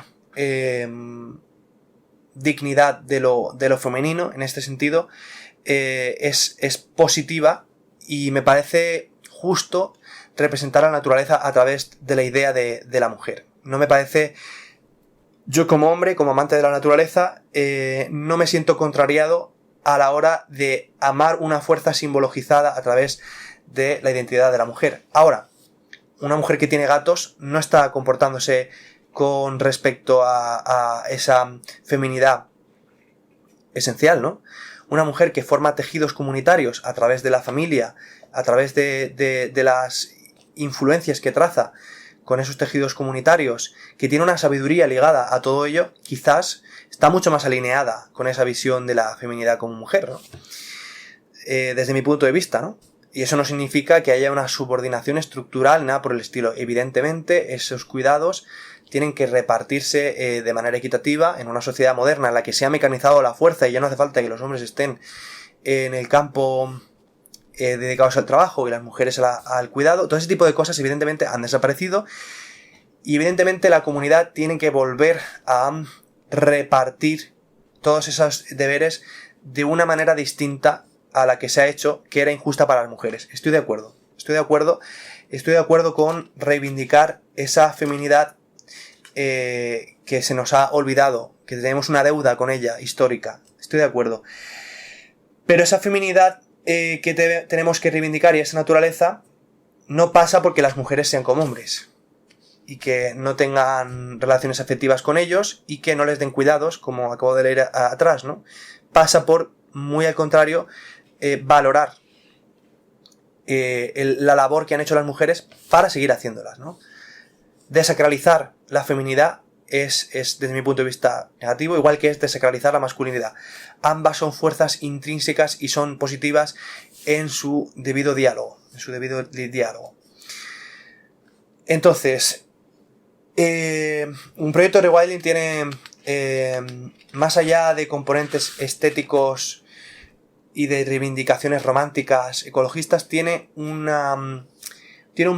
Speaker 1: dignidad de lo femenino, en este sentido, es positiva, y me parece justo representar a la naturaleza a través de la idea de la mujer. No me parece... Yo como hombre, como amante de la naturaleza, no me siento contrariado a la hora de amar una fuerza simbologizada a través de la identidad de la mujer. Ahora, una mujer que tiene gatos no está comportándose con respecto a esa feminidad esencial, ¿no? Una mujer que forma tejidos comunitarios a través de la familia, a través de las influencias que traza con esos tejidos comunitarios, que tiene una sabiduría ligada a todo ello, quizás está mucho más alineada con esa visión de la feminidad como mujer, ¿no? Desde mi punto de vista, ¿no? Y eso no significa que haya una subordinación estructural, nada por el estilo. Evidentemente, esos cuidados tienen que repartirse de manera equitativa en una sociedad moderna en la que se ha mecanizado la fuerza y ya no hace falta que los hombres estén en el campo dedicados al trabajo y las mujeres al cuidado. Todo ese tipo de cosas evidentemente han desaparecido, y evidentemente la comunidad tiene que volver a repartir todos esos deberes de una manera distinta a la que se ha hecho, que era injusta para las mujeres. Estoy de acuerdo con reivindicar esa feminidad que se nos ha olvidado, que tenemos una deuda con ella histórica. Estoy de acuerdo. Pero esa feminidad que tenemos que reivindicar, y esa naturaleza, no pasa porque las mujeres sean como hombres y que no tengan relaciones afectivas con ellos y que no les den cuidados, como acabo de leer atrás, ¿no? Pasa por, muy al contrario, valorar la labor que han hecho las mujeres para seguir haciéndolas, ¿no? Desacralizar la feminidad es desde mi punto de vista negativo, igual que es desacralizar la masculinidad. Ambas son fuerzas intrínsecas y son positivas en su debido diálogo. Entonces, un proyecto de rewilding tiene, más allá de componentes estéticos y de reivindicaciones románticas, ecologistas, tiene un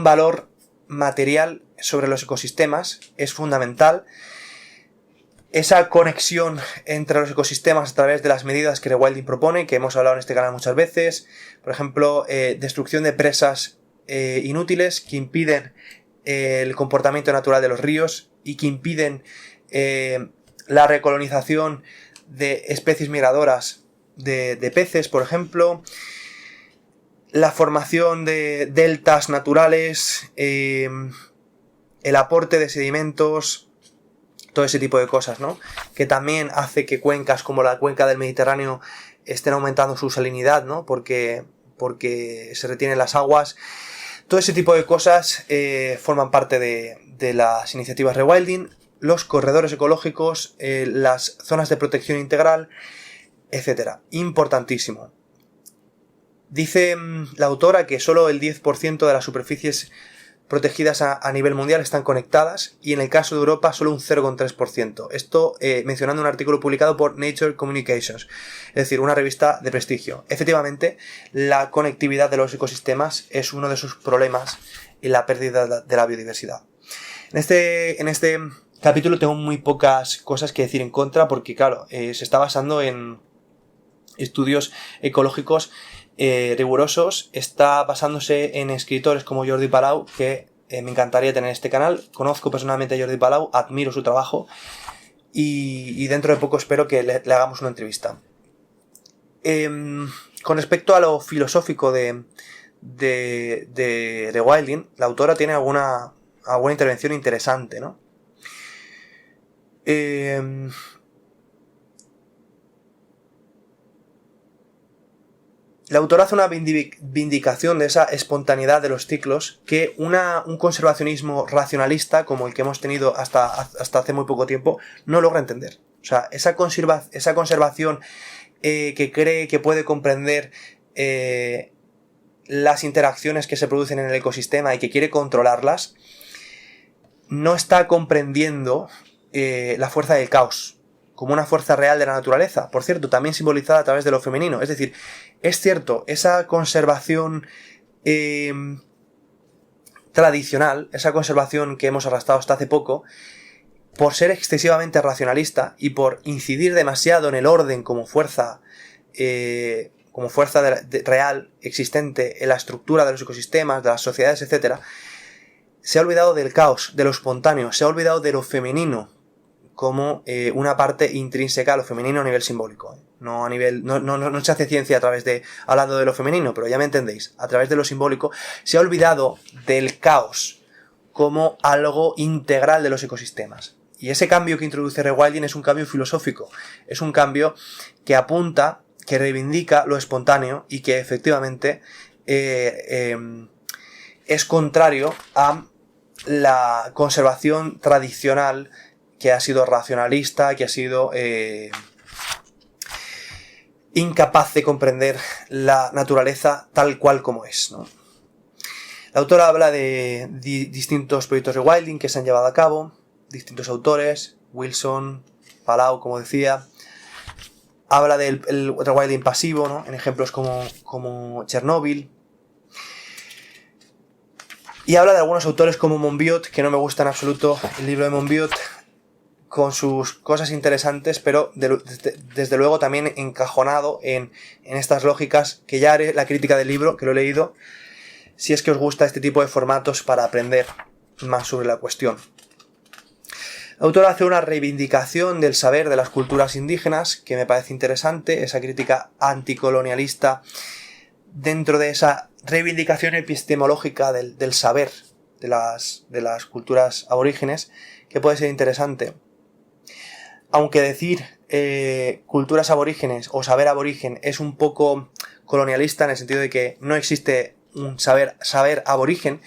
Speaker 1: valor material sobre los ecosistemas. Es fundamental esa conexión entre los ecosistemas a través de las medidas que rewilding propone, que hemos hablado en este canal muchas veces. Por ejemplo, destrucción de presas inútiles que impiden el comportamiento natural de los ríos y que impiden la recolonización de especies migradoras de peces, por ejemplo. La formación de deltas naturales, el aporte de sedimentos, todo ese tipo de cosas, ¿no? Que también hace que cuencas como la cuenca del Mediterráneo estén aumentando su salinidad, ¿no? Porque se retienen las aguas. Todo ese tipo de cosas forman parte de las iniciativas rewilding, los corredores ecológicos, las zonas de protección integral, etc. Importantísimo. Dice la autora que solo el 10% de las superficies protegidas a nivel mundial están conectadas, y en el caso de Europa solo un 0,3%. Esto mencionando un artículo publicado por Nature Communications, es decir, una revista de prestigio. Efectivamente, la conectividad de los ecosistemas es uno de sus problemas en la pérdida de la biodiversidad. En este capítulo tengo muy pocas cosas que decir en contra, porque claro, se está basando en estudios ecológicos rigurosos, está basándose en escritores como Jordi Palau, que me encantaría tener en este canal. Conozco personalmente a Jordi Palau, admiro su trabajo y dentro de poco espero que le hagamos una entrevista. Con respecto a lo filosófico de rewilding, la autora tiene alguna intervención interesante, ¿no? La autora hace una vindicación de esa espontaneidad de los ciclos que un conservacionismo racionalista como el que hemos tenido hasta hace muy poco tiempo no logra entender. O sea, esa conservación que cree que puede comprender las interacciones que se producen en el ecosistema y que quiere controlarlas, no está comprendiendo la fuerza del caos como una fuerza real de la naturaleza, por cierto, también simbolizada a través de lo femenino. Es decir, es cierto, esa conservación tradicional, esa conservación que hemos arrastrado hasta hace poco, por ser excesivamente racionalista y por incidir demasiado en el orden como fuerza real, existente en la estructura de los ecosistemas, de las sociedades, etc., se ha olvidado del caos, de lo espontáneo, se ha olvidado de lo femenino como una parte intrínseca a lo femenino a nivel simbólico. No a nivel, no se hace ciencia a través de hablando de lo femenino, pero ya me entendéis, a través de lo simbólico se ha olvidado del caos como algo integral de los ecosistemas. Y ese cambio que introduce rewilding es un cambio filosófico, es un cambio que apunta, que reivindica lo espontáneo y que efectivamente es contrario a la conservación tradicional que ha sido racionalista, que ha sido incapaz de comprender la naturaleza tal cual como es, ¿no? La autora habla de distintos proyectos de rewilding que se han llevado a cabo, distintos autores, Wilson, Palau, como decía. Habla del rewilding pasivo, ¿no? En ejemplos como Chernóbil. Y habla de algunos autores como Monbiot, que no me gusta en absoluto el libro de Monbiot, con sus cosas interesantes, pero desde luego también encajonado en estas lógicas, que ya haré la crítica del libro, que lo he leído, si es que os gusta este tipo de formatos para aprender más sobre la cuestión. El autor hace una reivindicación del saber de las culturas indígenas, que me parece interesante, esa crítica anticolonialista dentro de esa reivindicación epistemológica del saber de las culturas aborígenes, que puede ser interesante. Aunque decir culturas aborígenes o saber aborigen es un poco colonialista en el sentido de que no existe un saber aborigen,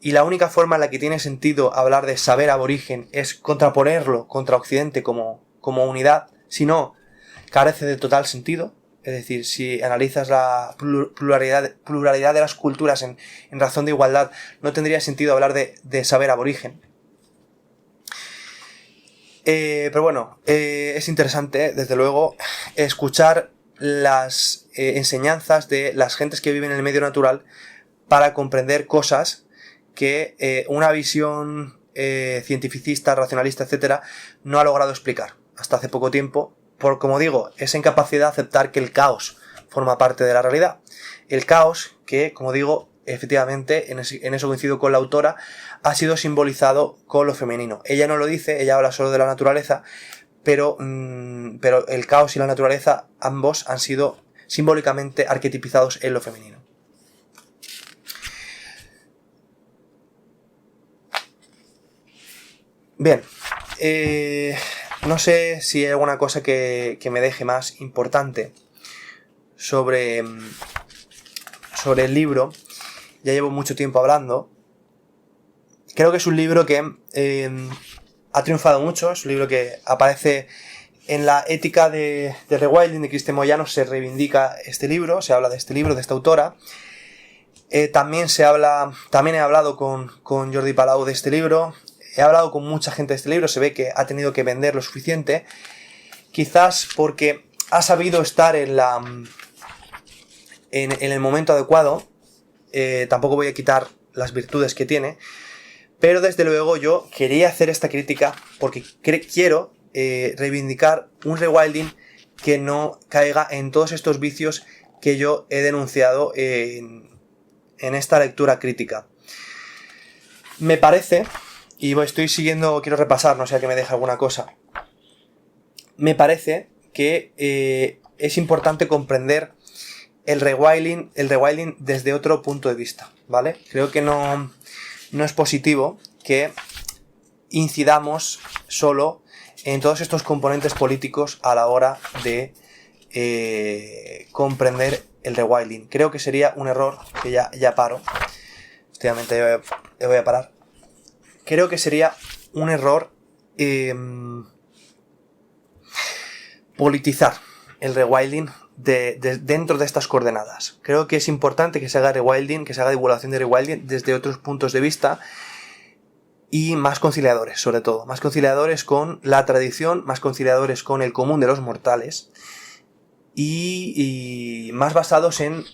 Speaker 1: y la única forma en la que tiene sentido hablar de saber aborigen es contraponerlo contra Occidente como unidad, si no, carece de total sentido. Es decir, si analizas la pluralidad de las culturas en razón de igualdad, no tendría sentido hablar de saber aborigen. Pero bueno, es interesante, desde luego, escuchar las enseñanzas de las gentes que viven en el medio natural para comprender cosas que una visión cientificista, racionalista, etcétera, no ha logrado explicar hasta hace poco tiempo, por, como digo, esa incapacidad de aceptar que el caos forma parte de la realidad. El caos que, como digo, efectivamente, en eso coincido con la autora, ha sido simbolizado con lo femenino. Ella no lo dice, ella habla solo de la naturaleza, pero el caos y la naturaleza ambos han sido simbólicamente arquetipizados en lo femenino. Bien, no sé si hay alguna cosa que me deje más importante sobre el libro. Ya llevo mucho tiempo hablando. Creo que es un libro que ha triunfado mucho, es un libro que aparece en la ética de rewilding de Cristian Moyano. Se reivindica este libro, se habla de este libro, de esta autora. También he hablado con Jordi Palau de este libro. He hablado con mucha gente de este libro, se ve que ha tenido que vender lo suficiente, quizás porque ha sabido estar en el momento adecuado. Tampoco voy a quitar las virtudes que tiene, pero desde luego yo quería hacer esta crítica porque quiero reivindicar un rewilding que no caiga en todos estos vicios que yo he denunciado en esta lectura crítica. Me parece, y estoy siguiendo, quiero repasar, no sea que me deje alguna cosa. Me parece que es importante comprender el rewilding desde otro punto de vista, ¿vale? Creo que no es positivo que incidamos solo en todos estos componentes políticos a la hora de comprender el rewilding. Creo que sería un error, que ya paro, efectivamente ya voy a parar. Creo que sería un error politizar el rewilding dentro de estas coordenadas. Creo que es importante que se haga rewilding, que se haga divulgación de rewilding desde otros puntos de vista, y más conciliadores, sobre todo. Más conciliadores con la tradición, más conciliadores con el común de los mortales y más basados en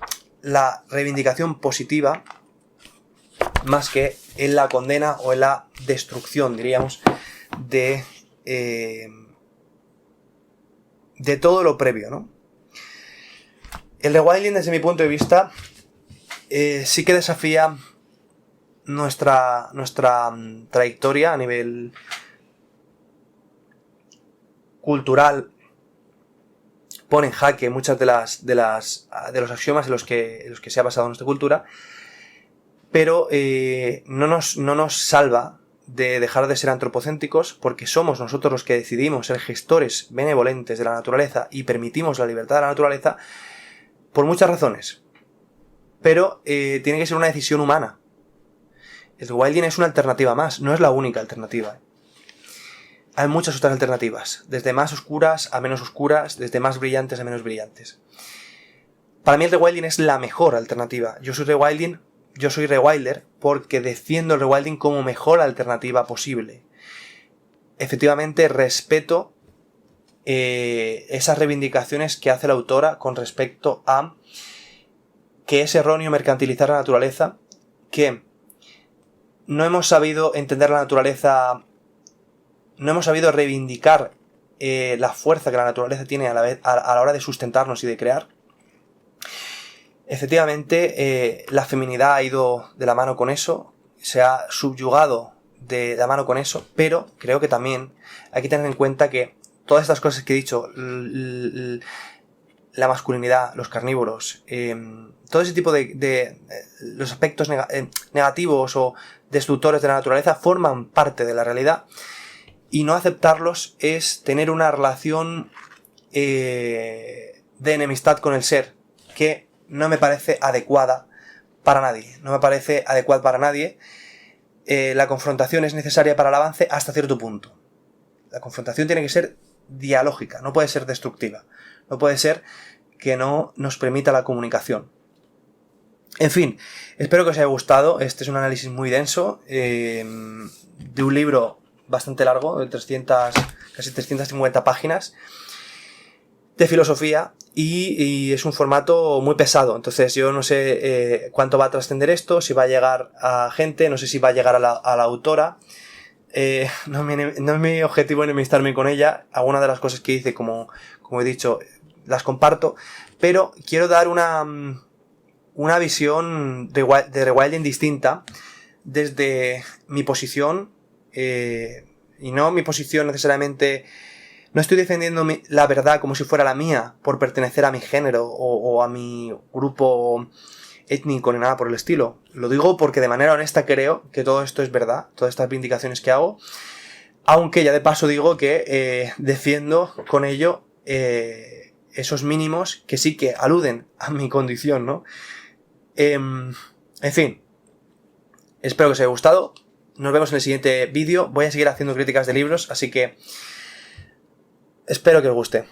Speaker 1: la reivindicación positiva más que en la condena o en la destrucción, diríamos, de todo lo previo, ¿no? El rewilding, desde mi punto de vista, sí que desafía nuestra trayectoria a nivel cultural, pone en jaque muchas de los axiomas en los que se ha basado nuestra cultura, pero no nos salva de dejar de ser antropocéntricos, porque somos nosotros los que decidimos ser gestores benevolentes de la naturaleza y permitimos la libertad de la naturaleza por muchas razones. Pero tiene que ser una decisión humana. El rewilding es una alternativa más, no es la única alternativa. Hay muchas otras alternativas, desde más oscuras a menos oscuras, desde más brillantes a menos brillantes. Para mí el rewilding es la mejor alternativa. Yo soy rewilder porque defiendo el rewilding como mejor alternativa posible. Efectivamente, respeto esas reivindicaciones que hace la autora con respecto a que es erróneo mercantilizar la naturaleza, que no hemos sabido entender la naturaleza, no hemos sabido reivindicar la fuerza que la naturaleza tiene a la hora de sustentarnos y de crear. Efectivamente, la feminidad ha ido de la mano con eso, se ha subyugado de la mano con eso, pero creo que también hay que tener en cuenta que todas estas cosas que he dicho, la masculinidad, los carnívoros, todo ese tipo de los aspectos negativos o destructores de la naturaleza forman parte de la realidad, y no aceptarlos es tener una relación de enemistad con el ser que no me parece adecuada para nadie. No me parece adecuada para nadie. La confrontación es necesaria para el avance hasta cierto punto. La confrontación tiene que ser dialógica, no puede ser destructiva. No puede ser que no nos permita la comunicación. En fin, espero que os haya gustado. Este es un análisis muy denso de un libro bastante largo, de casi 350 páginas de filosofía, y es un formato muy pesado. Entonces yo no sé cuánto va a trascender esto, si va a llegar a gente, no sé si va a llegar a la autora. No es mi objetivo enemistarme con ella. Algunas de las cosas que dice, como he dicho, las comparto, pero quiero dar una visión de rewilding distinta desde mi posición, y no mi posición necesariamente. No estoy defendiendo la verdad como si fuera la mía por pertenecer a mi género o a mi grupo étnico ni nada por el estilo. Lo digo porque de manera honesta creo que todo esto es verdad, todas estas vindicaciones que hago, aunque ya de paso digo que defiendo con ello esos mínimos que sí que aluden a mi condición, ¿no? En fin, espero que os haya gustado. Nos vemos en el siguiente vídeo. Voy a seguir haciendo críticas de libros, así que espero que os guste.